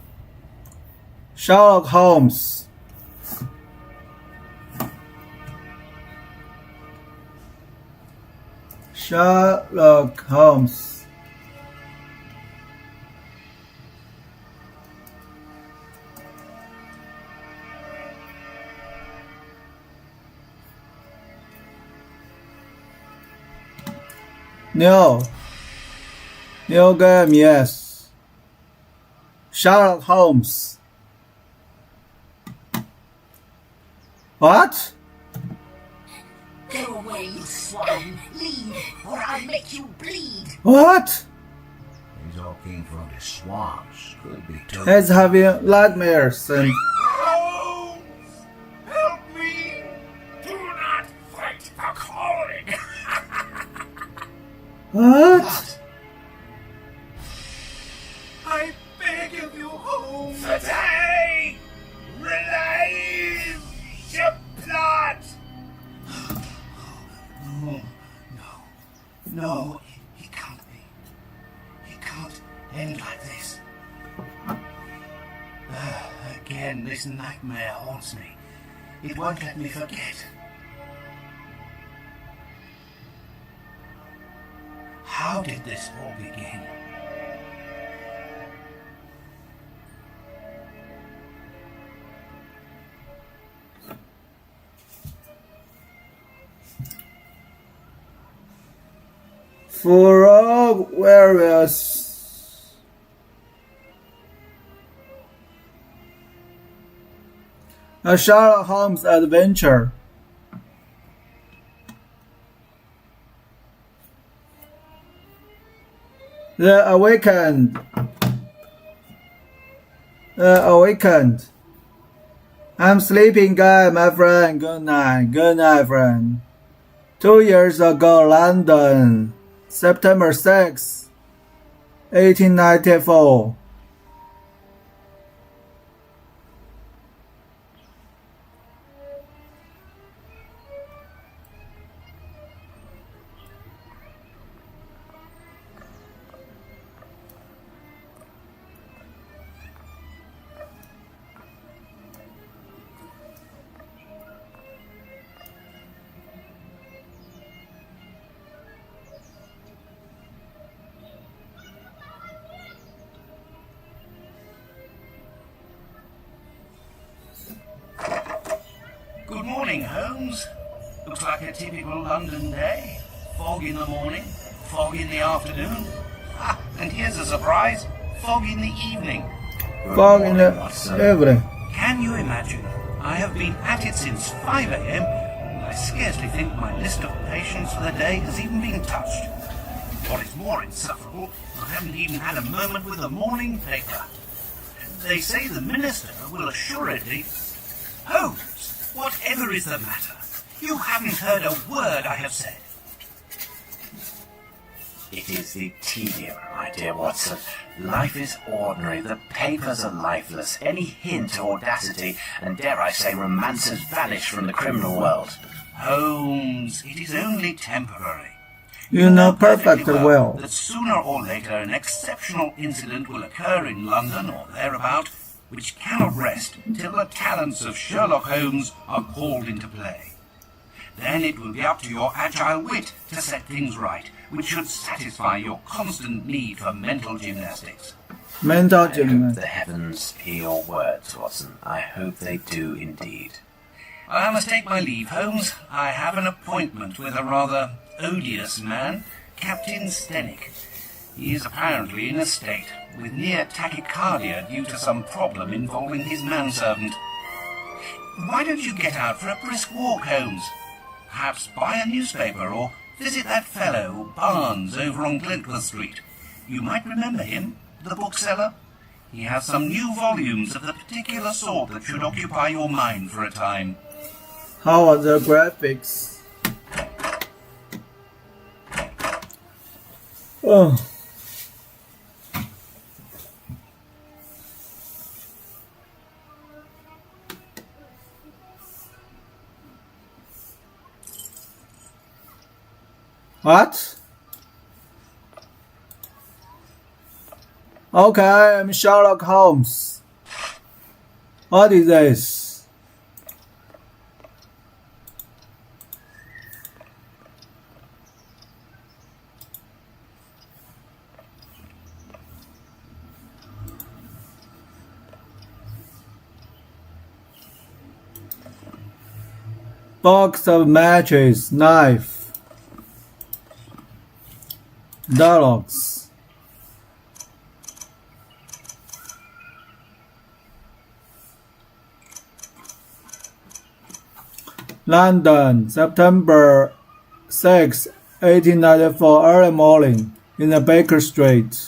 Sherlock Holmes. Sherlock Holmes. New game, yes. Sherlock Holmes. What? Go away, you swine! Leave, or I'll make you bleed! What? These all came from the swamps. Could be toad. He's having nightmares and Holmes! Help me! Do not fight the calling! what? I beg of you, Holmes! Today! Relieve your blood! No, he can't be. He can't end like this. Again, this nightmare haunts me. It won't let me forget. How did this all begin? For all various a Sherlock Holmes adventure. The Awakened. I'm sleeping, guy, my friend. Good night, friend. 2 years ago, London. September 6, 1894. Good morning, Holmes. Looks like a typical London day. Fog in the morning, fog in the afternoon. Ah, and here's a surprise. Fog in the evening. Fog in the evening. Can you imagine? I have been at it since 5 a.m. and I scarcely think my list of patients for the day has even been touched. What is more insufferable, I haven't even had a moment with the morning paper. They say the minister will assuredly... Holmes, whatever is the matter? You haven't heard a word I have said. It is the tedium, my dear Watson. Life is ordinary, the papers are lifeless. Any hint of audacity, and dare I say romance, has vanished from the criminal world. Holmes, it is only temporary. You know perfectly well. That sooner or later an exceptional incident will occur in London or thereabout, which cannot rest till the talents of Sherlock Holmes are called into play. Then it will be up to your agile wit to set things right, which should satisfy your constant need for mental gymnastics. Mental I hope gymnastics. the heavens hear your words, Watson. I hope they do indeed. I must take my leave, Holmes. I have an appointment with a rather odious man, Captain Stenick. He is apparently in a state, with near tachycardia due to some problem involving his manservant. Why don't you get out for a brisk walk, Holmes? Perhaps buy a newspaper or visit that fellow, Barnes, over on Glentworth Street. You might remember him, the bookseller. He has some new volumes of the particular sort that should occupy your mind for a time. How are the graphics? Oh. What? Okay, I'm Sherlock Holmes. What is this? Box of matches, knife, dialogues. London, September 6, 1894, early morning, in the Baker Street.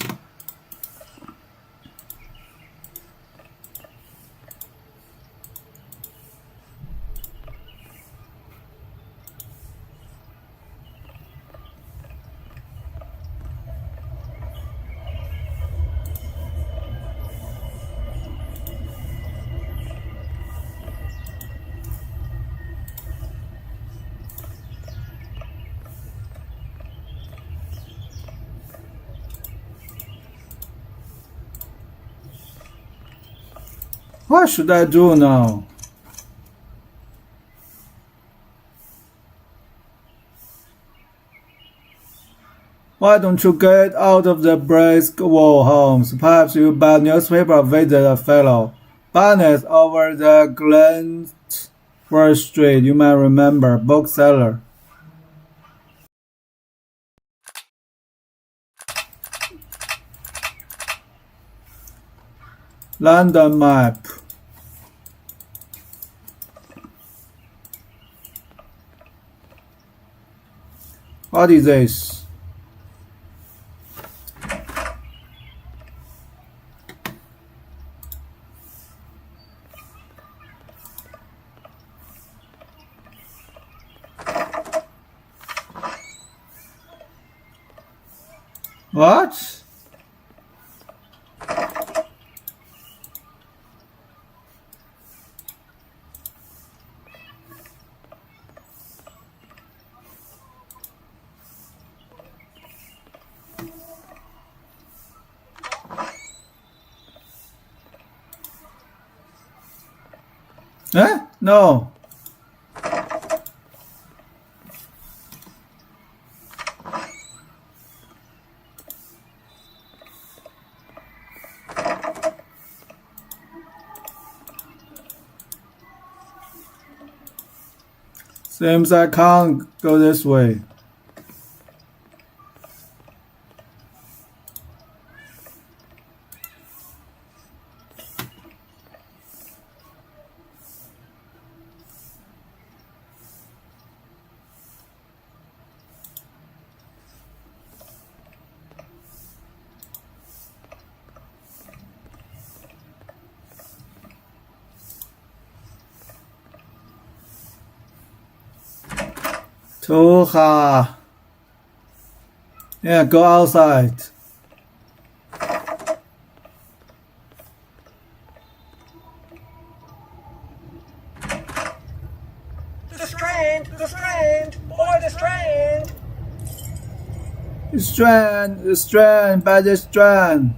What should I do now? Why don't you get out of the brisk wall, Holmes? Perhaps you buy a newspaper, visit a fellow Barnes over the Glentworth Street, you may remember, bookseller. London map. What is this? What? Eh? No. Seems I can't go this way. Too hard. Yeah, go outside. The Strand! The Strand! Boy, the Strand! The Strand, by the Strand.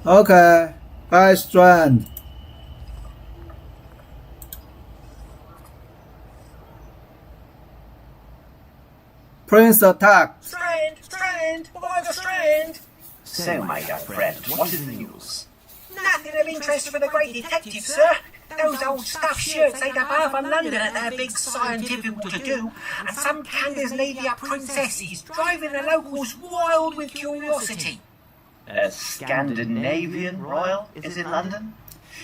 Okay, by Strand. Prince attacked. Strand! Strand! Boy, the Strand! So, my young friend, what is the news? Nothing of interest for the great detective, sir. Those old stuffed shirts ate up half of London at their big scientific to-do, and some Scandinavian princess is driving the locals wild with curiosity. A Scandinavian royal is in London?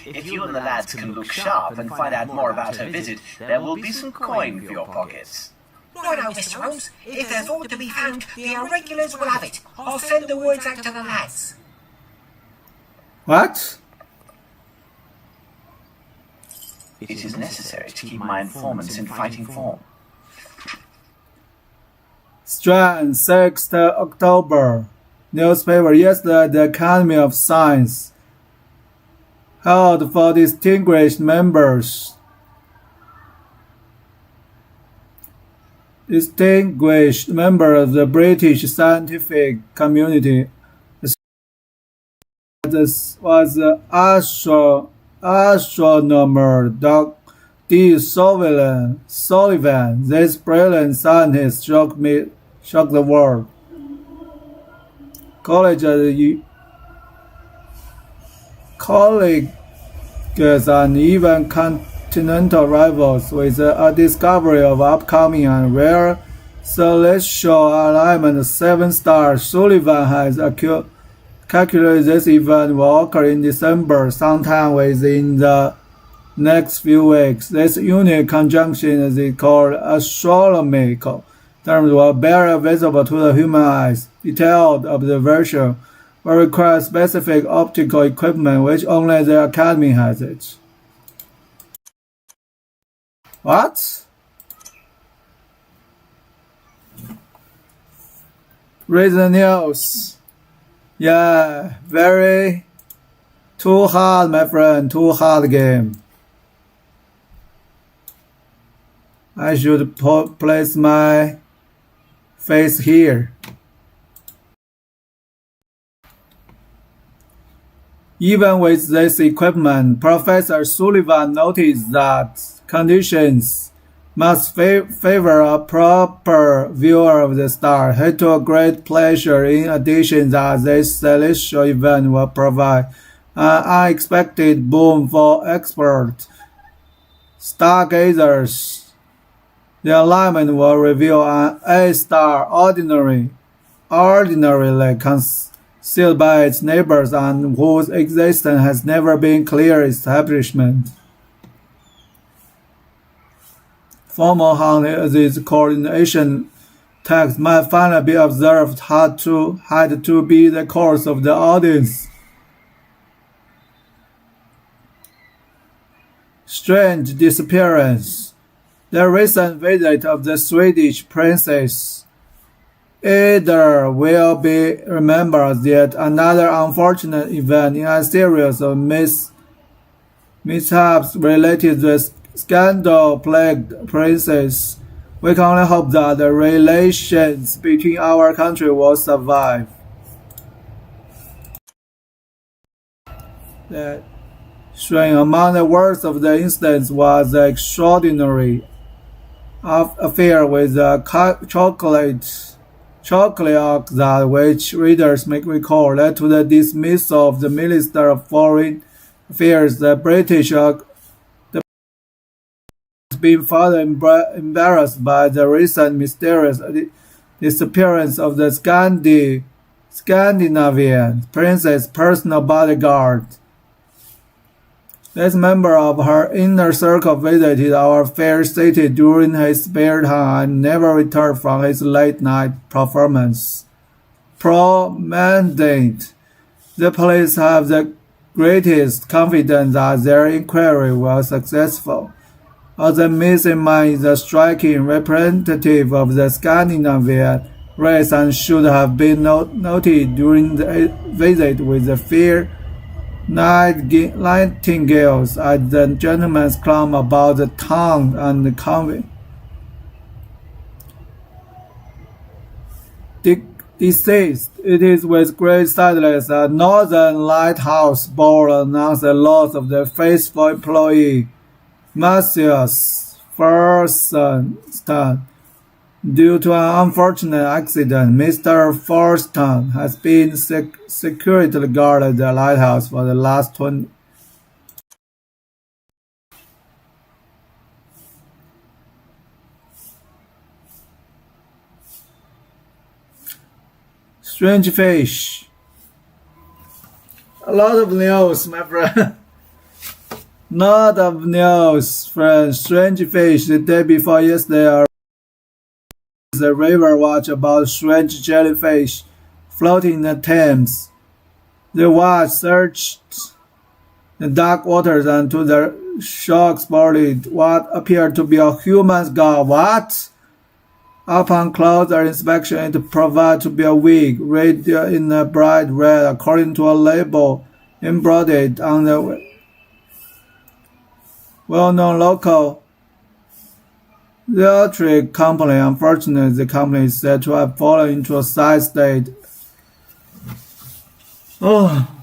If you and the lads can look sharp and find out more about her visit, there will be some coin for your pockets. Righto, Mr. Holmes. If there's aught to be found, the irregulars will have it. I'll send the words out to the lads. What? It is necessary to keep my informants in fighting form. Strand, 6th October. Newspaper yesterday, the Academy of Science held for distinguished members. distinguished member of the British scientific community. This was the astronomer D. Sullivan. This brilliant scientist shocked the world. Colleagues and even continental rivals with the discovery of upcoming and rare celestial alignment 7 stars. Sullivan has calculated this event will occur in December, sometime within the next few weeks. This unique conjunction is called astronomical terms will barely visible to the human eyes. Detailed observation will require specific optical equipment which only the Academy has it. What? Read the news. Yeah, very too hard, my friend, too hard game. I should place my face here. Even with this equipment, Professor Sullivan noticed that conditions must favor a proper view of the star. He took great pleasure in addition that this celestial event will provide an unexpected boom for expert stargazers. The alignment will reveal an A star ordinarily concealed by its neighbors and whose existence has never been clearly established. Formal hunt as its coordination text might finally be observed had to be the course of the audience. Strange disappearance. The recent visit of the Swedish princess Ida will be remembered as yet another unfortunate event in a series of mishaps related to the scandal-plagued princess. We can only hope that the relations between our countries will survive. Showing among the worst of the incidents was the extraordinary affair with the chocolate oxide, which readers may recall led to the dismissal of the Minister of Foreign Affairs. The British has been further embarrassed by the recent mysterious disappearance of the Scandinavian princess' personal bodyguard. This member of her inner circle visited our fair city during his spare time and never returned from his late-night performance. Pro-mandate. The police have the greatest confidence that their inquiry was successful. As the missing man is a striking representative of the Scandinavian race and should have been noted during the visit with the fair nightingales at the gentleman's club about the town and the convent. Deceased. It is with great sadness that Northern Lighthouse Board announced the loss of the faithful employee, Matthias Forston. Due to an unfortunate accident, Mr. Forston has been security guarded at the lighthouse for the last 20. Strange fish. A lot of news, my friend. Lot of news, friend. Strange fish. The day before yesterday, the river watch about strange jellyfish floating in the Thames. The watch searched the dark waters and to the shock spotted what appeared to be a human skull. What? Upon closer inspection, it proved to be a wig, red in a bright red, according to a label embroidered on the well-known local The electric company, unfortunately, the company is said to have fallen into a sad state. Oh.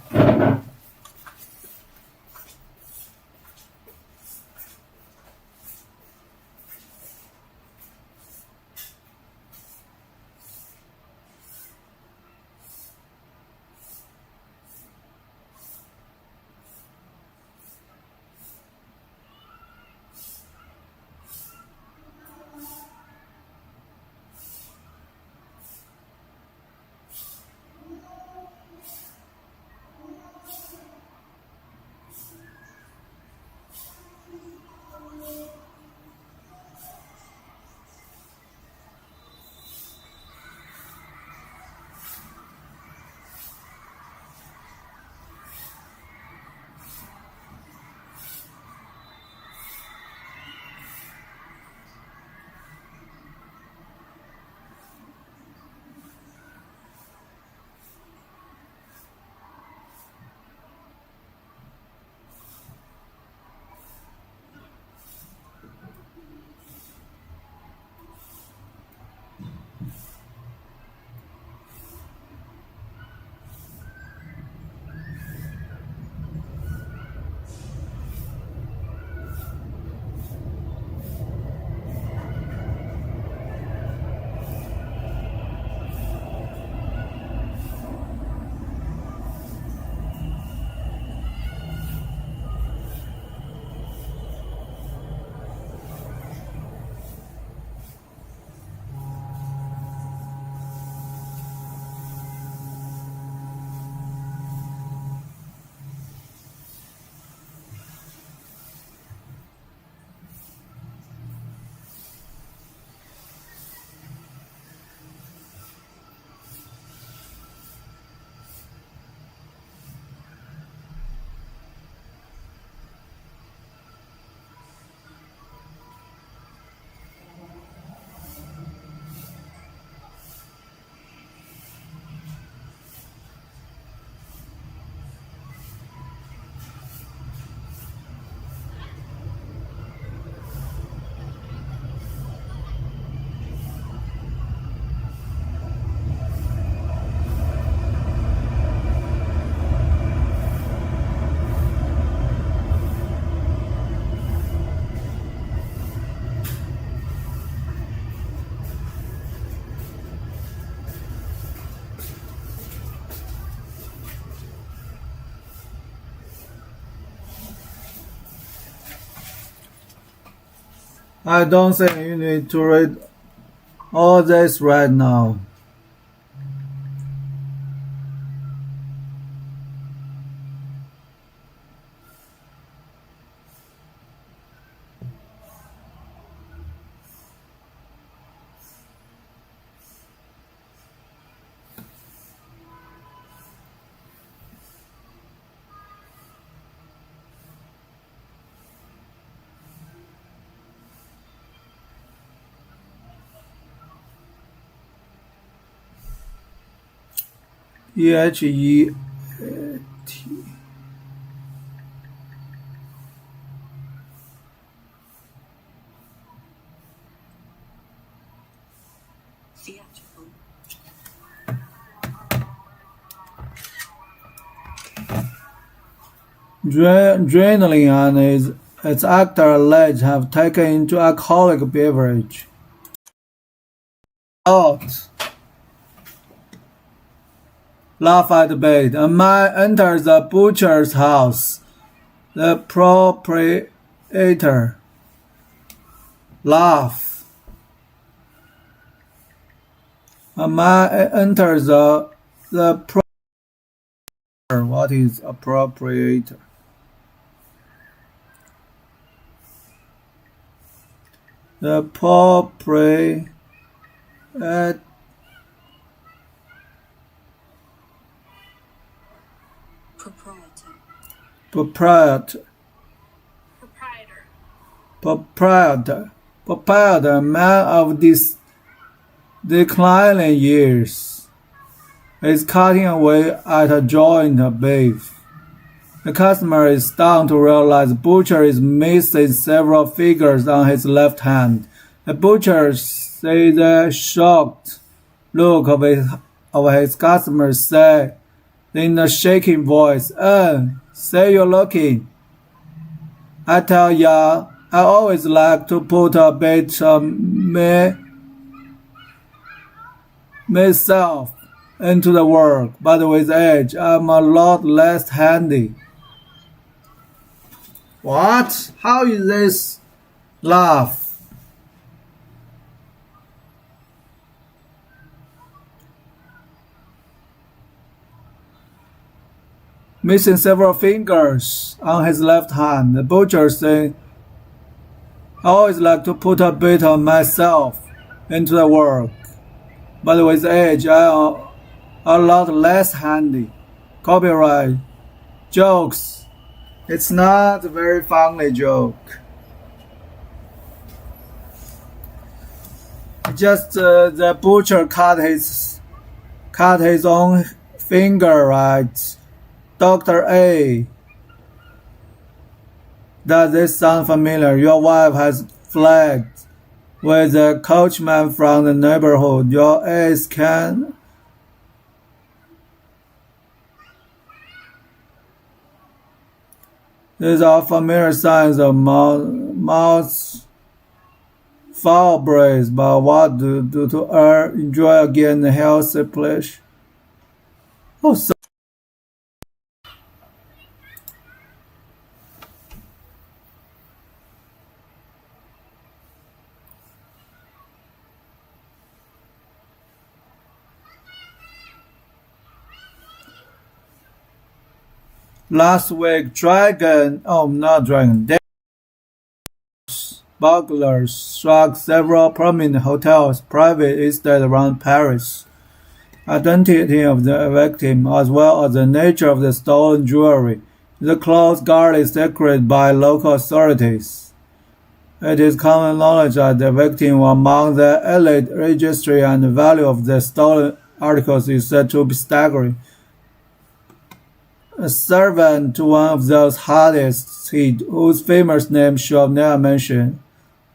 I don't think you need to read all this right now. EHEAT Theatrical. Adrenaline and its actor alleged have taken into alcoholic beverage. Out. Laugh at the bait. A man enters the butcher's house. The proprietor. Laugh. A man enters the what is a proprietor? The proprietor. Proprietor, man of this declining years, is cutting away at a joint of beef. The customer is stunned to realize the butcher is missing several fingers on his left hand. The butcher sees the shocked look of his customers, say in a shaking voice, say you're looking. I tell ya, I always like to put a bit of myself into the work, but with age, I'm a lot less handy. What? How is this laugh? Missing several fingers on his left hand, the butcher said, I always like to put a bit of myself into the work, but with age, I'm a lot less handy. Copyright. Jokes. It's not a very funny joke. Just the butcher cut his own finger, right? Dr. A. Does this sound familiar? Your wife has fled with a coachman from the neighborhood. Your ace can... These are familiar signs of mouth foul breath, but what do to enjoy again the healthy pleasure? Oh, so last week, burglars struck several prominent hotels, private estates around Paris. Identity of the victim, as well as the nature of the stolen jewelry, is close guarded secret by local authorities. It is common knowledge that the victim was among the elite registry, and the value of the stolen articles is said to be staggering. A servant to one of those hardest hit, whose famous name shall never mention,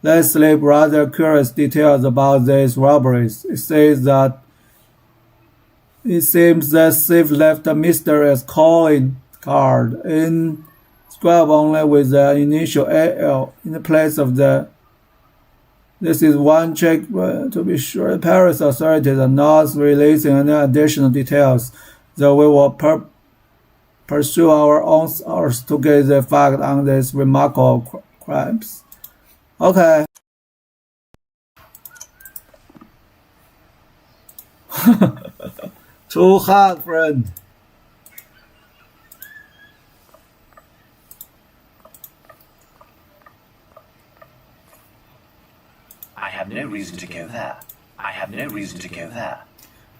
let slip rather curious details about these robberies. It says that it seems the thief left a mysterious calling card inscribed only with the initial AL in the place of the. This is one check to be sure. The Paris authorities are not releasing any additional details, though we will pursue our own source to get the fact on these remarkable crimes. Okay. Too hard, friend. I have no reason to go there. I have no reason to go there.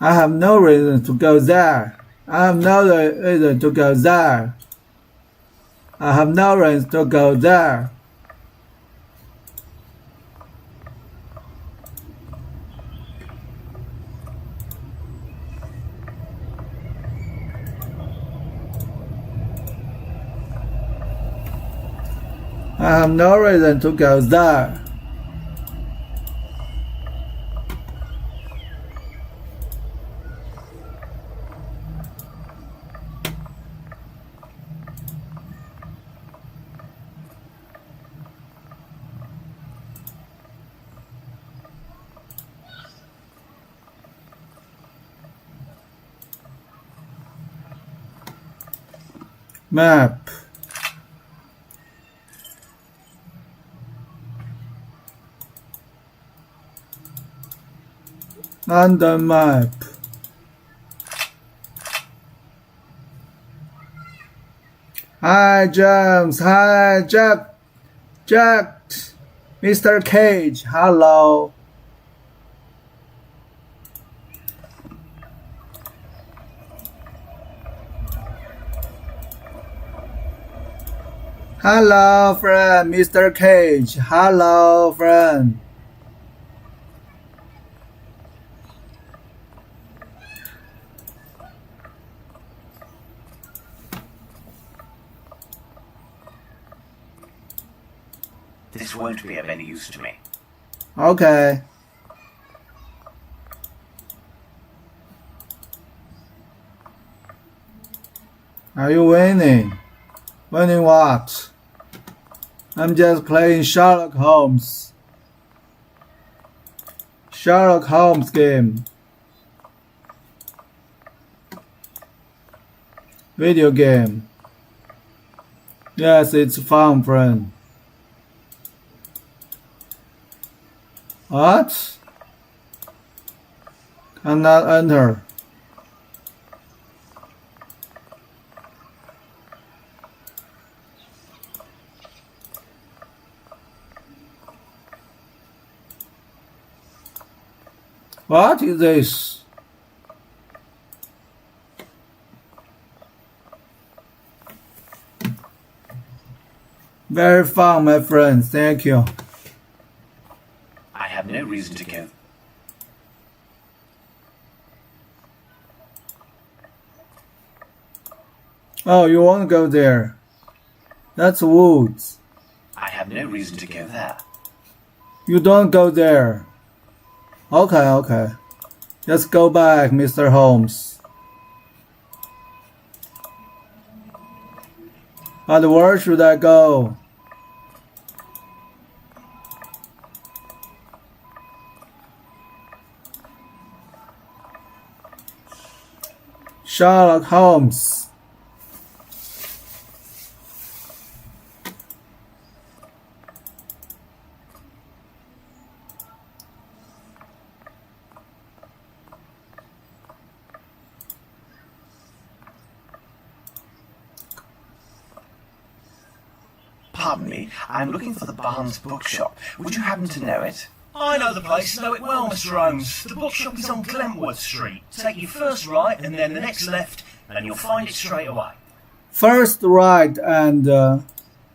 I have no reason to go there. I have no reason to go there. I have no reason to go there. I have no reason to go there. Map. London map. Hi James, hi Jack, Mr. Cage, hello. Hello friend, Mr. Cage, hello friend. This won't be of any use to me. Okay. Are you winning? Winning what? I'm just playing Sherlock Holmes. Sherlock Holmes game. Video game. Yes, it's fun, friend. What? Cannot enter. What is this? Very fun, my friend. Thank you. I have no reason to go. Oh, you want to go there? That's woods. I have no reason to go there. You don't go there. Okay. Just go back, Mr. Holmes. But where should I go? Sherlock Holmes. Pardon me, I'm looking for the Barnes bookshop. Would you happen to know it? I know the place, know it well, Mr. Holmes. The bookshop is on Glentworth Street. Take your first right and then the next left, and you'll find it straight away. First right and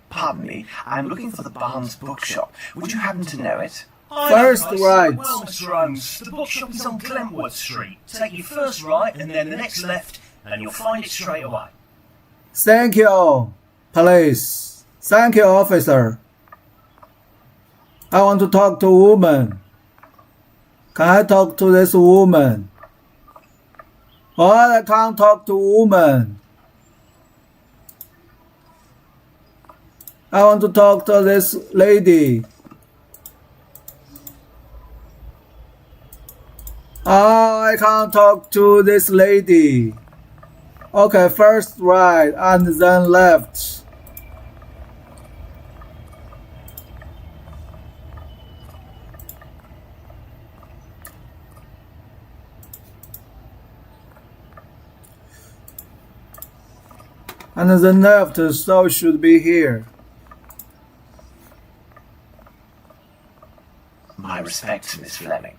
Pardon me, I'm looking for the Barnes bookshop. Would you happen to know it? I know First the place, right. know it well, Mr. Holmes. The bookshop is on Glentworth Street. Take your first right and then the next left, and you'll find it straight away. thank you, police. Thank you, officer. I want to talk to a woman. Can I talk to this woman? What? I can't talk to a woman. I want to talk to this lady. Oh, I can't talk to this lady. Okay, first right and then left. And then left, so should be here. My respects, Miss Fleming.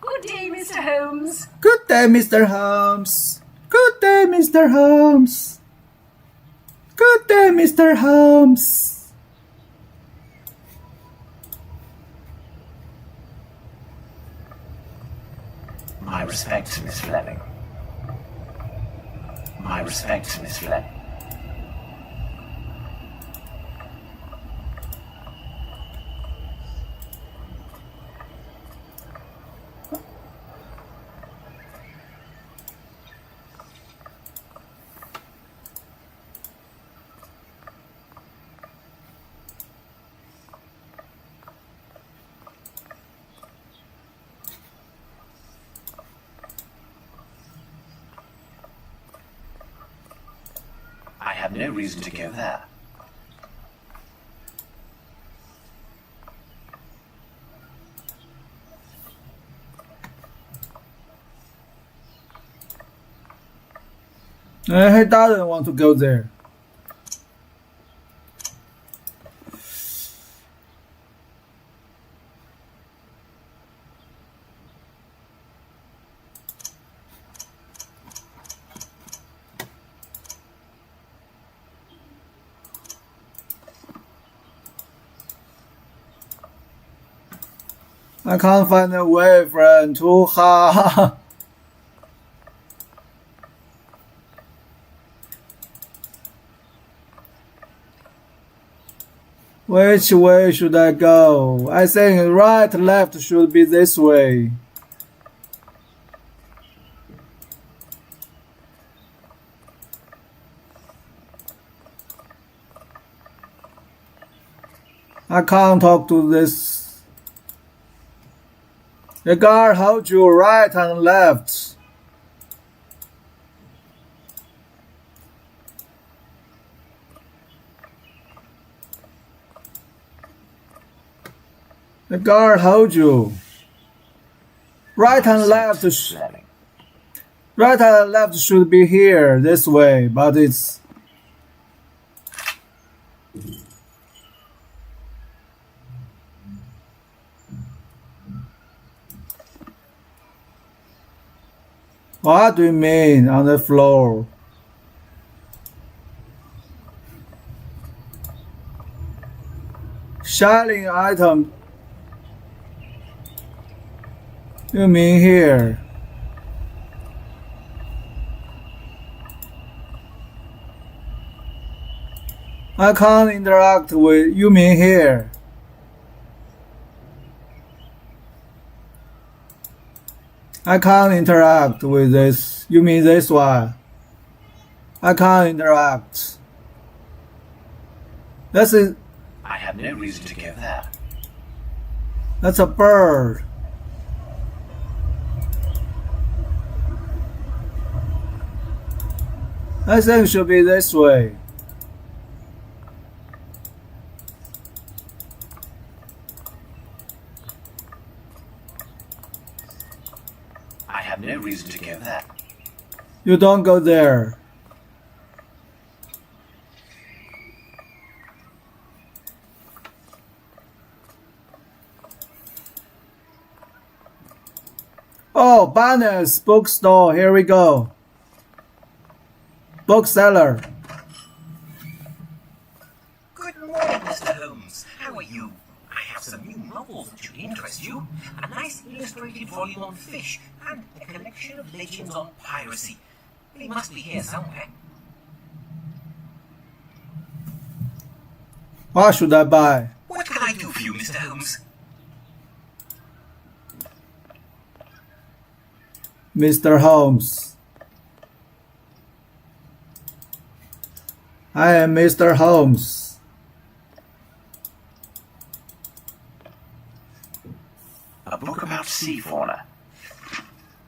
Good day, Mr. Holmes. Good day, Mr. Holmes. Good day, Mr. Holmes. Good day, Mr. Holmes. My respects, Miss Fleming. My respects, Miss Fleming. I have no reason to go there. He doesn't want to go there. I can't find a way, friend. Too hard. Which way should I go? I think right, left should be this way. I can't talk to this. The guard holds you right and left. The guard holds you. Right and left. Right and left should be here, this way, but it's. What do you mean on the floor? Shining item. You mean here? I can't interact with. You mean here? I can't interact with this. You mean this one? I can't interact. That's it. I have no reason to go there. That's a bird. I think it should be this way. I have no reason to go there. You don't go there. Oh, Barnes bookstore. Here we go. Bookseller. Good morning, Mr. Holmes. How are you? I have some new novels that should interest you. A nice illustrated volume on fish and a collection of legends on piracy. They must be here somewhere. What should I buy? What can I do for you, Mr. Holmes? Mr. Holmes. I am Mr. Holmes. A book about sea fauna.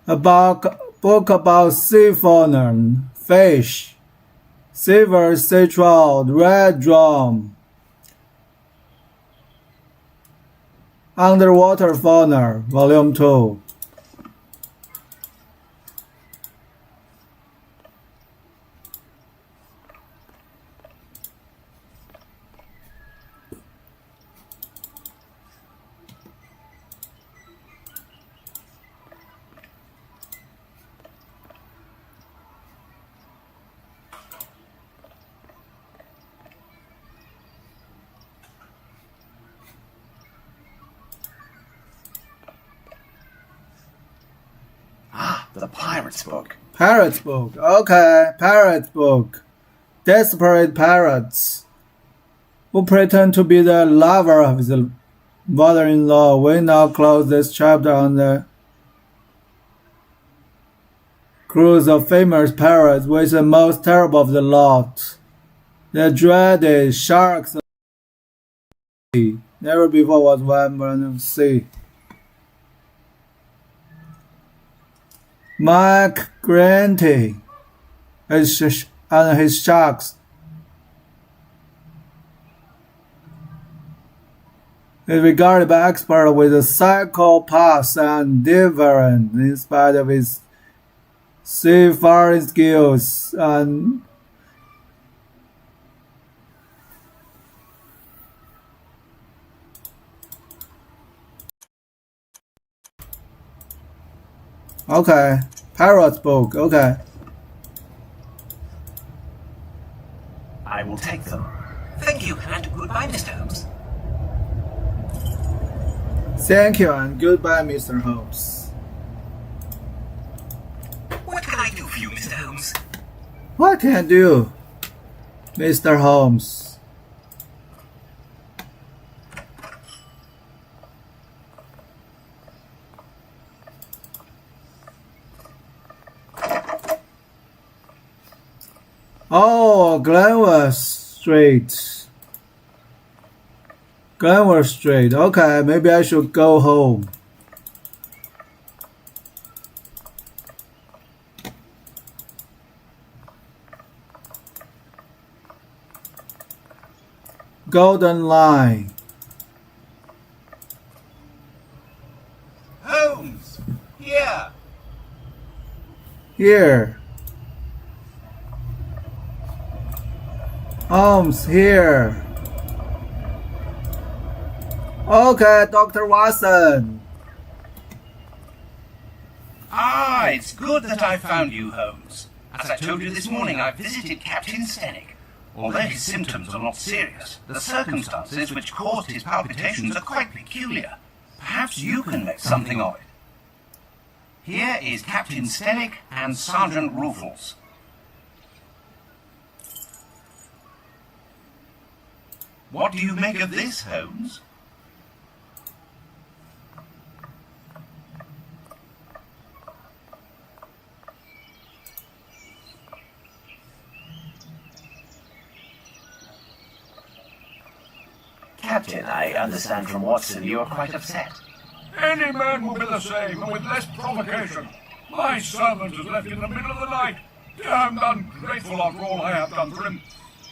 A book about sea fauna, fish, silver sea trout, red drum, underwater fauna, volume 2. The Pirate's Book. Pirate's book. Okay, pirate's book. Desperate pirates who pretend to be the lover of his mother-in-law. We now close this chapter on the cruise of famous pirates with the most terrible of the lot. The dreaded sharks of the sea. Never before was one born of sea. Mike Granty and his sharks. Is regarded by experts with a psychopath and deviant in spite of his seafaring skills and okay. Pirate's book, okay. I will take them. Thank you, and goodbye, Mr. Holmes. Thank you and goodbye, Mr. Holmes. What can I do for you, Mr. Holmes? What can I do, Mr. Holmes? Oh, Glenwood Street. Glenwood Street. Okay, maybe I should go home. Golden Line. Holmes! Here! Here. Holmes, here. Okay, Dr. Watson. Ah, it's good that I found you, Holmes. As I told you this morning, I visited Captain Stenick. Although his symptoms are not serious, the circumstances which caused his palpitations are quite peculiar. Perhaps you can make something of it. Here is Captain Stenick and Sergeant Ruffles. What do you make of this, Holmes? Captain, I understand from Watson you are quite upset. Any man will be the same, and with less provocation. My servant is left in the middle of the night. Damned ungrateful after all I have done for him.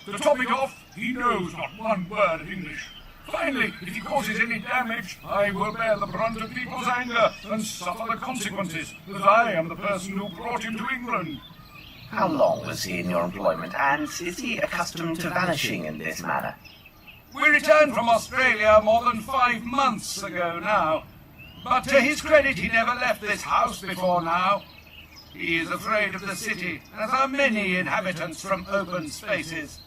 To top it off, he knows not one word of English. Finally, if he causes any damage, I will bear the brunt of people's anger and suffer the consequences, as I am the person who brought him to England. How long was he in your employment, and is he accustomed to vanishing in this manner? We returned from Australia more than 5 months ago now. But to his credit, he never left this house before now. He is afraid of the city, as are many inhabitants from open spaces.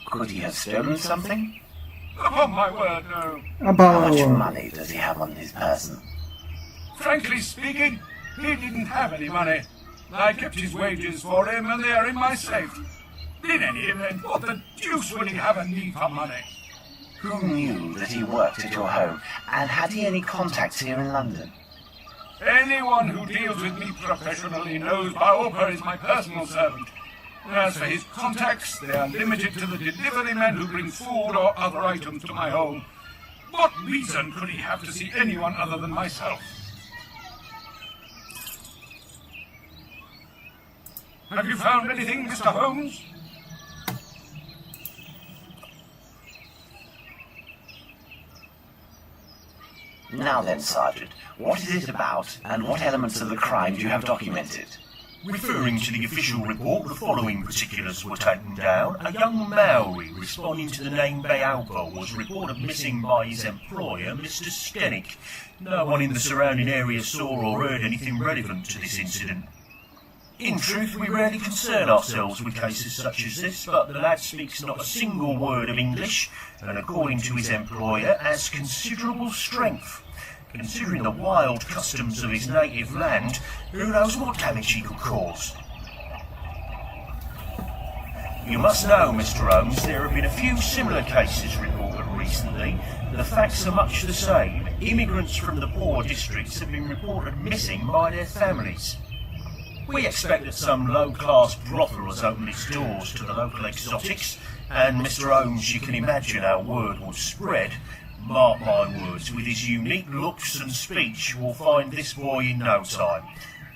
Could he have stolen something? Upon my word, no. How much money does he have on his person? Frankly speaking, he didn't have any money. I kept his wages for him, and they are in my safe. In any event, what the deuce would he have a need for money? Who knew that he worked at your home, and had he any contacts here in London? Anyone who deals with me professionally knows Bauper is my personal servant. As for his contacts, they are limited to the delivery men who bring food or other items to my home. What reason could he have to see anyone other than myself? Have you found anything, Mr. Holmes? Now then, Sergeant, what is it about, and what elements of the crime do you have documented? Referring to the official report, the following particulars were taken down. A young Maori responding to the name Bayalpa was reported missing by his employer, Mr. Stenick. No one in the surrounding area saw or heard anything relevant to this incident. In truth, we rarely concern ourselves with cases such as this, but the lad speaks not a single word of English, and according to his employer, has considerable strength. Considering the wild customs of his native land, who knows what damage he could cause? You must know, Mr. Holmes, there have been a few similar cases reported recently. The facts are much the same. Immigrants from the poor districts have been reported missing by their families. We expect that some low-class brothel has opened its doors to the local exotics, and Mr. Holmes, you can imagine how word will spread. Mark my words, with his unique looks and speech, we'll find this boy in no time.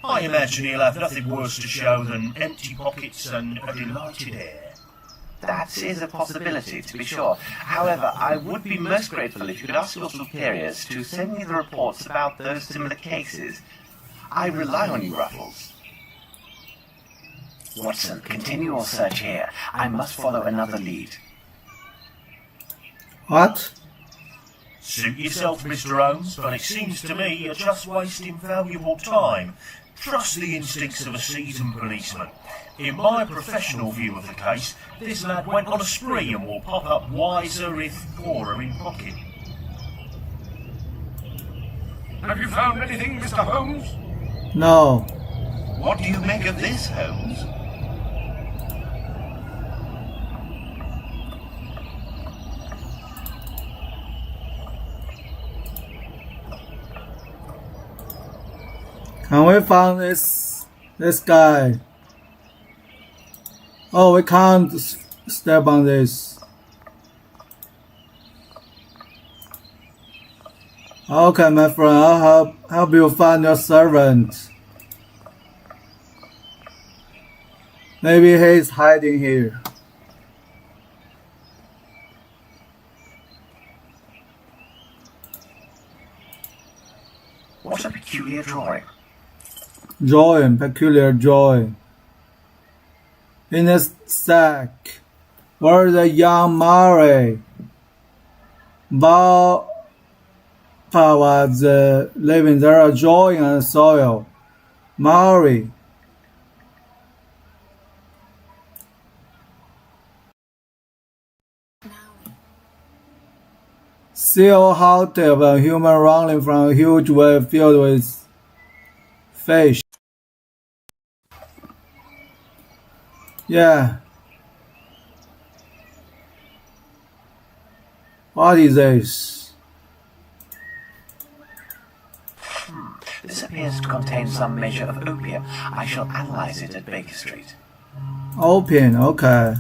I imagine he'll have nothing worse to show than empty pockets and a delighted air. That is a possibility, to be sure. However, I would be most grateful if you could ask your superiors to send me the reports about those similar cases. I rely on you, Ruffles. Watson, continue your search here. I must follow another lead. What? Suit yourself, Mr. Holmes, but it seems to me you're just wasting valuable time. Trust the instincts of a seasoned policeman. In my professional view of the case, this lad went on a spree and will pop up wiser if poorer in pocket. Have you found anything, Mr. Holmes? No. What do you make of this, Holmes? Can we find this guy? Oh, we can't step on this. Okay, my friend, I'll help you find your servant. Maybe he's hiding here. What a peculiar drawing. Drawing, peculiar drawing. In a sack, where the young Mary Papa was living there, drawing on the soil. Mary. Seal hot of a human running from a huge wave filled with fish. Yeah. What is this? This appears to contain some measure of opium. I shall analyze it at Baker Street. Opium, okay.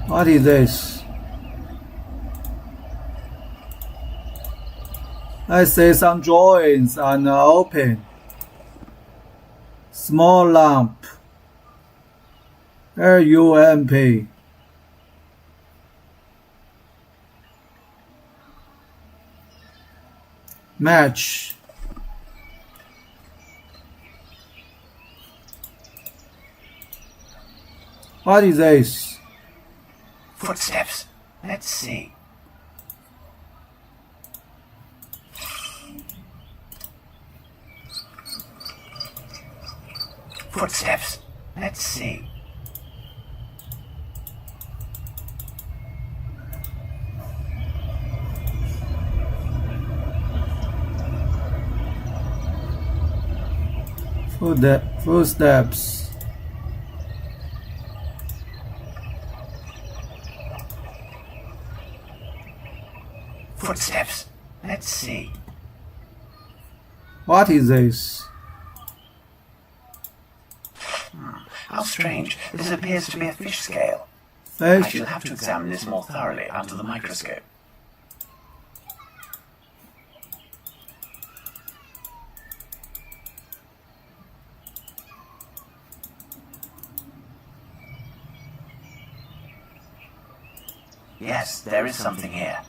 What is this? I see some drawings on the open. Small lamp. LUMP. Match. What is this? Footsteps. Let's see. Footsteps. Let's see. Footsteps. Footsteps. Let's see. What is this? How strange. This appears to be a fish scale. I Fish? shall have to examine this more thoroughly under the microscope. Yes, there is something here.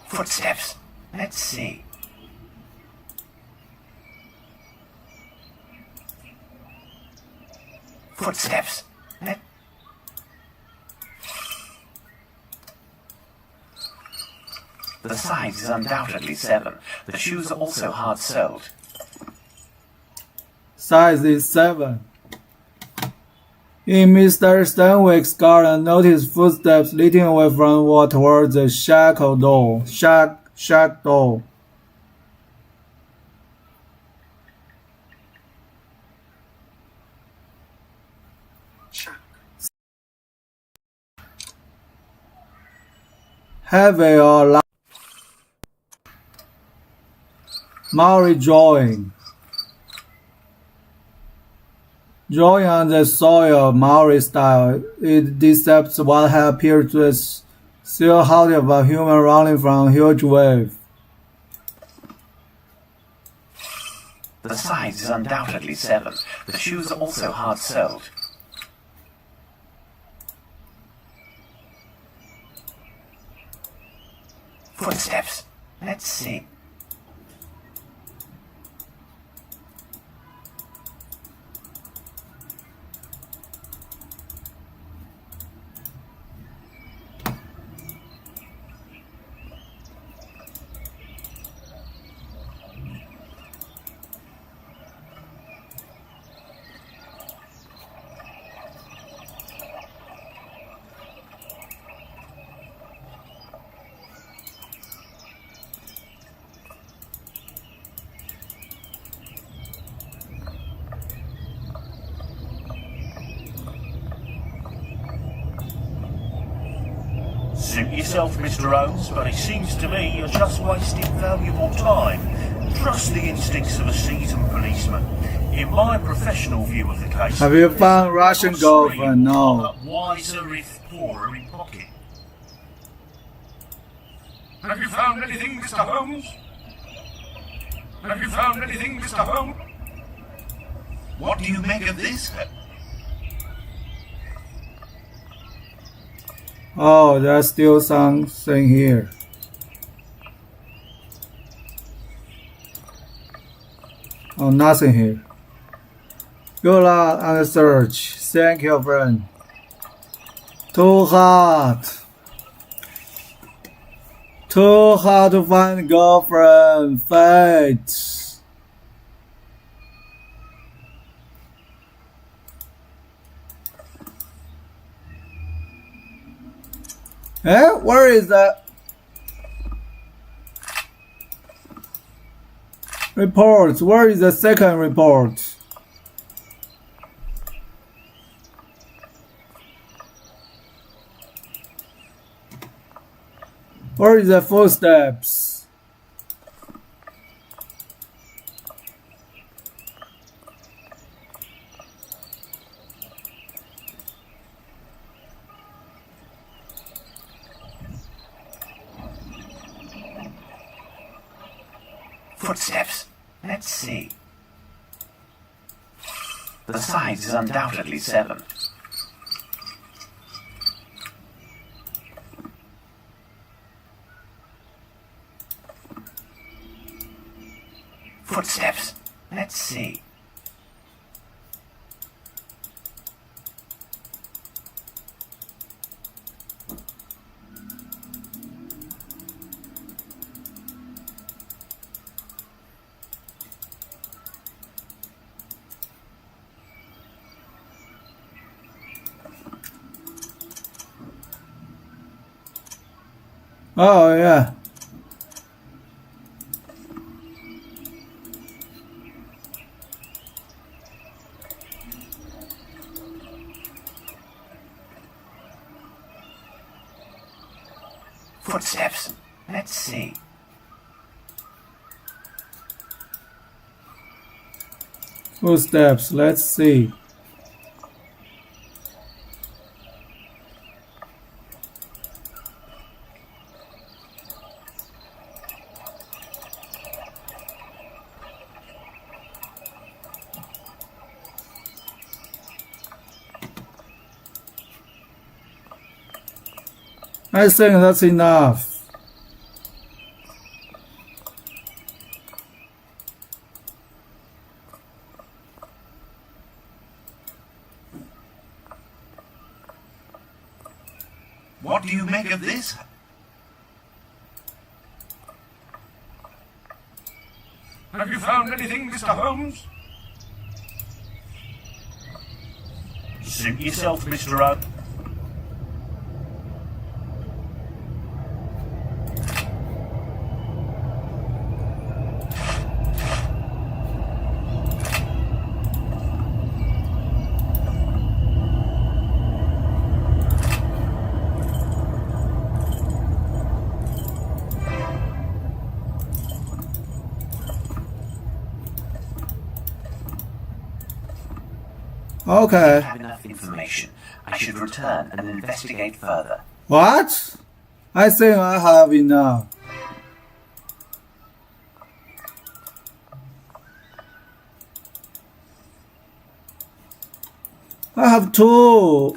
Footsteps. Let's see. Footsteps. The size is undoubtedly 7. The shoes are also hard-soled. Size is 7. In Mr. Stanwyck's garden, noticed footsteps leading away from the wall towards the shack door. Shack door. Heavy or light? Maori drawing. Drawing on the soil, Maori style, it depicts what had appeared to us silhouette of a human running from a huge wave. The size is undoubtedly 7. The shoes are also hard-soled. Footsteps. Let's see. Suit yourself, Mr. Holmes, but it seems to me you're just wasting valuable time. Trust the instincts of a seasoned policeman. In my professional view of the case, Have you found Russian this man girlfriend? No. but wiser if poorer in pocket. Have you found anything, Mr. Holmes? Have you found anything, Mr. Holmes? What do you make of this? Oh, there's still something here. Oh, nothing here. Good luck on the search. Thank you, friend. Too hot. Too hard to find a girlfriend. Fate. Eh? Where is that? Report. Where is the second report? Where is the footsteps? Footsteps. Let's see. The size is undoubtedly 7. Footsteps. Let's see. Oh, yeah. Footsteps. Let's see. Footsteps. Let's see. I think that's enough. What do you make of this? Have you found anything, Mr. Holmes? Suit yourself, Mr. Holmes. Okay. I have enough information. I should return and investigate further. What? I think I have enough. I have two.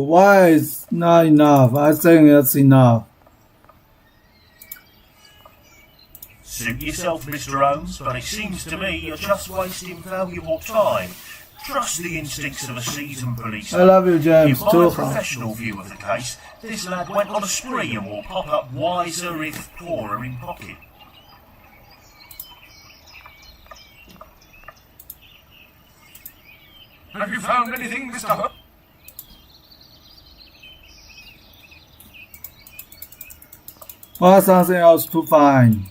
Why is not enough? I think that's enough. Suit yourself, Mr. Holmes, but it seems to me you're just wasting valuable time. Trust the instincts of a seasoned policeman. I love you, James. In my Too hard. professional view of the case, this lad went on a spree and will pop up wiser if poorer in pocket. Have you found anything, Mr. Holmes? Or something else to find.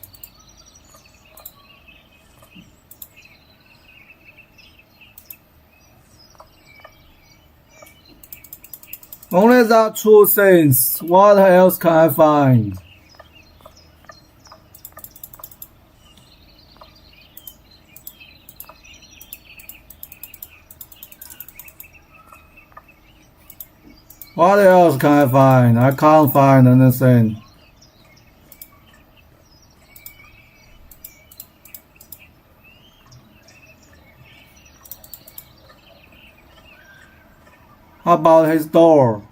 Only the two things. What else can I find? What else can I find? I can't find anything. How about his door?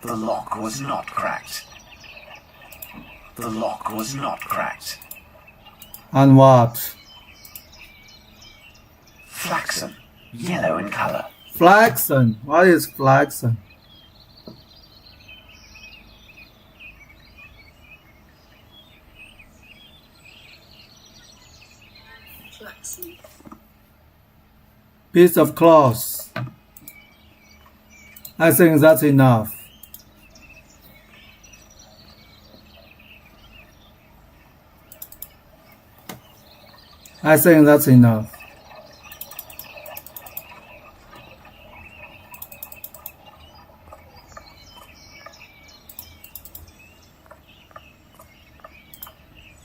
The lock was not cracked. The lock was not cracked. And what? Flaxen, yellow in color. Flaxen. What is flaxen? Flaxen. Piece of cloth. I think that's enough. I think that's enough.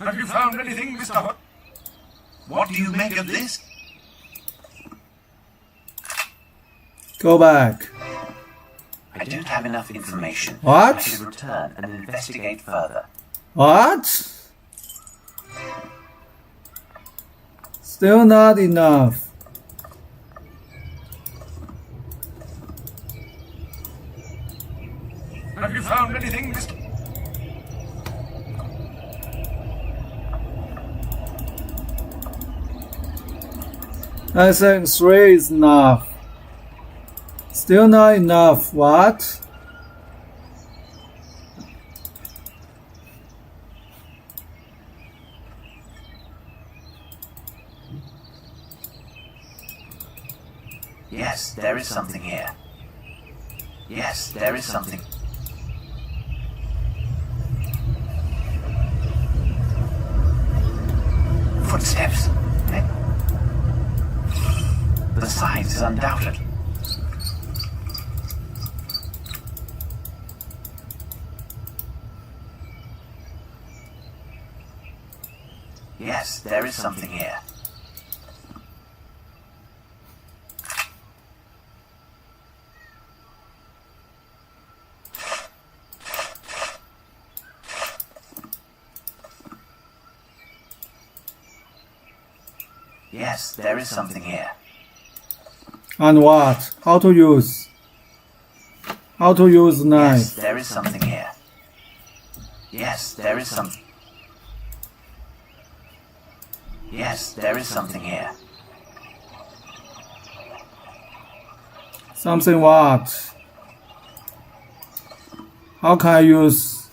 Have you found anything, Mr. Hunt? What do you make of this? Go back. I don't have enough information. What? I should return and investigate further. What? Still not enough. Have you found anything, Mr. I think 3 is enough. Still not enough. What? Yes, there is something here. Yes, there is something. Footsteps. The size is undoubted. Yes, there is something here. Yes, there is something here. And what? How to use? How to use knife? Yes, there is something here. Yes, there is something. Yes, there is something here. Something what? How can I use?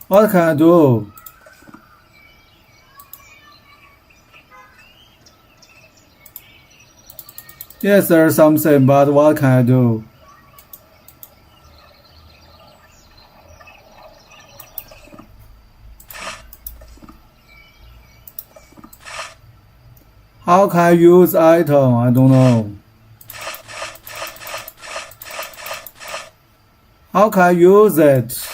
What can I do? Yes, there's something, but what can I do? How can I use item? I don't know. How can I use it?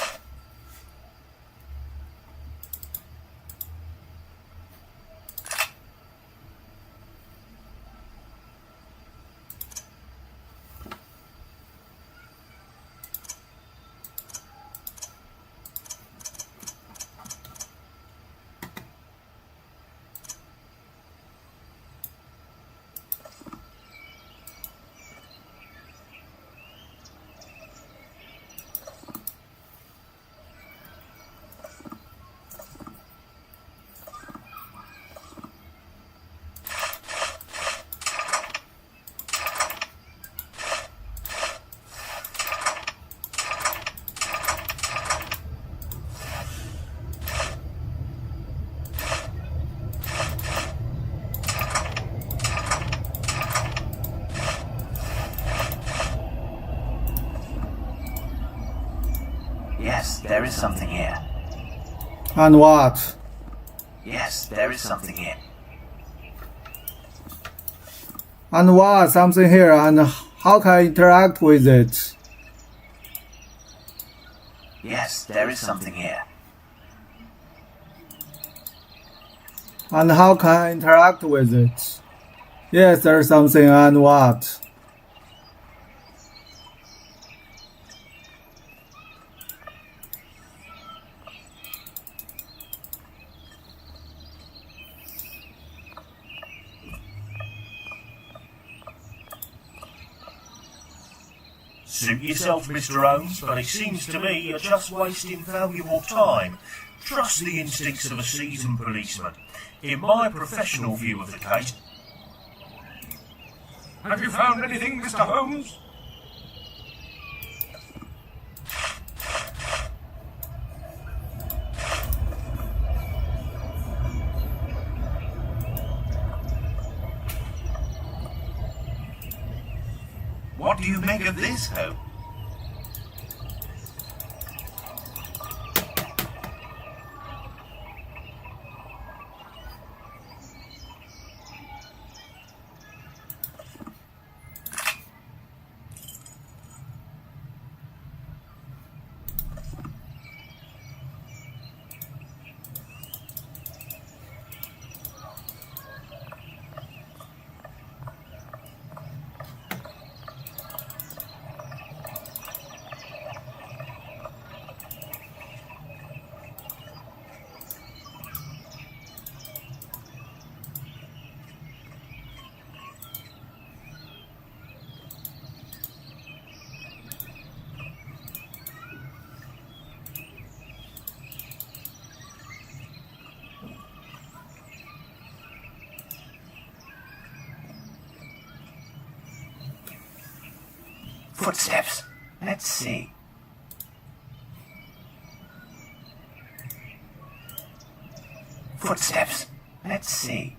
Yes, there is something here. And what? Yes, there is something here. And what? Something here. And how can I interact with it? Yes, there is something here. And how can I interact with it? Yes, there's something, and what? Suit yourself, Mr. Holmes, but it seems to me you're just wasting valuable time. Trust the instincts of a seasoned policeman. In my professional view of the case, Have you found anything, Mr. Holmes? What do you make of this, Holmes? Footsteps. Let's see. Footsteps. Let's see.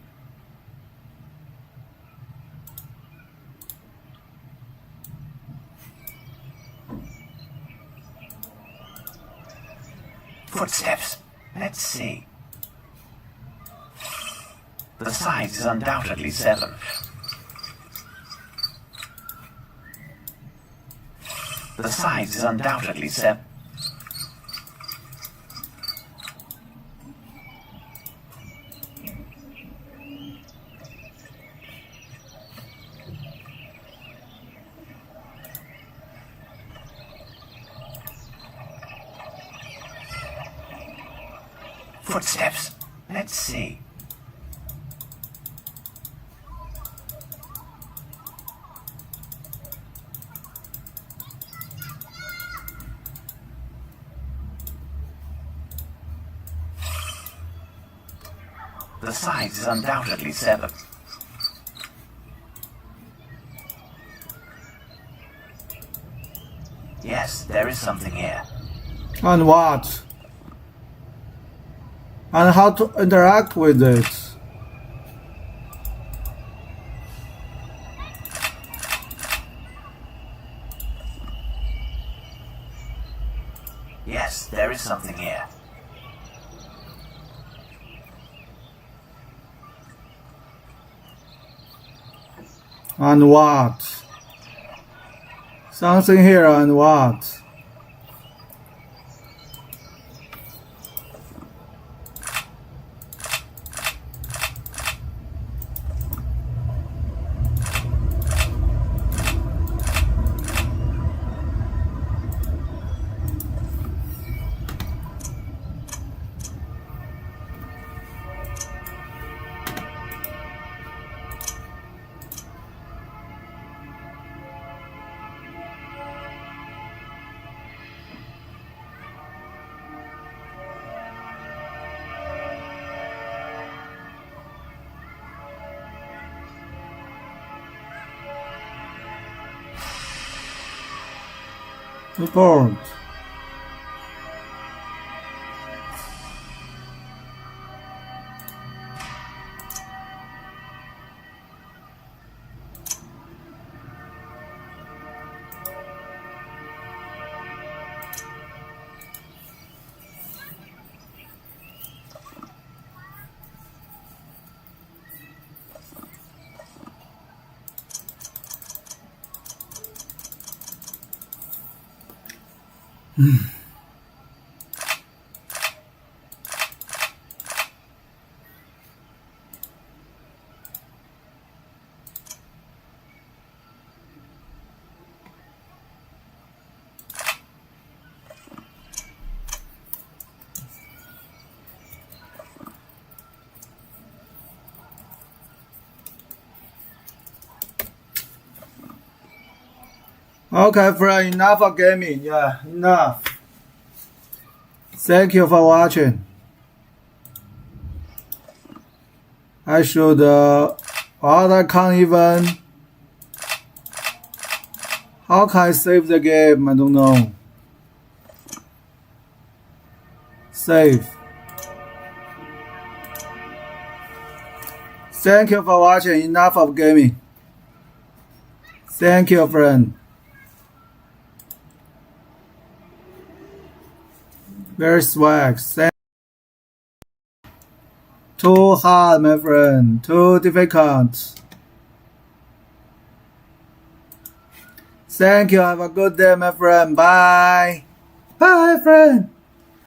Footsteps. Let's see. The size is undoubtedly 7. The size is undoubtedly 7. Footsteps. Let's see. The size is undoubtedly 7. Yes, there is something here. And what? And how to interact with it? Yes, there is something here. And what? Something here and what? Report. Okay, friend, enough of gaming. Yeah, enough. Thank you for watching. I should, I can't even. How can I save the game? I don't know. Save. Thank you for watching. Enough of gaming. Thank you, friend. Very swag. Too hard, my friend. Too difficult. Thank you. Have a good day, my friend. Bye. Bye, friend.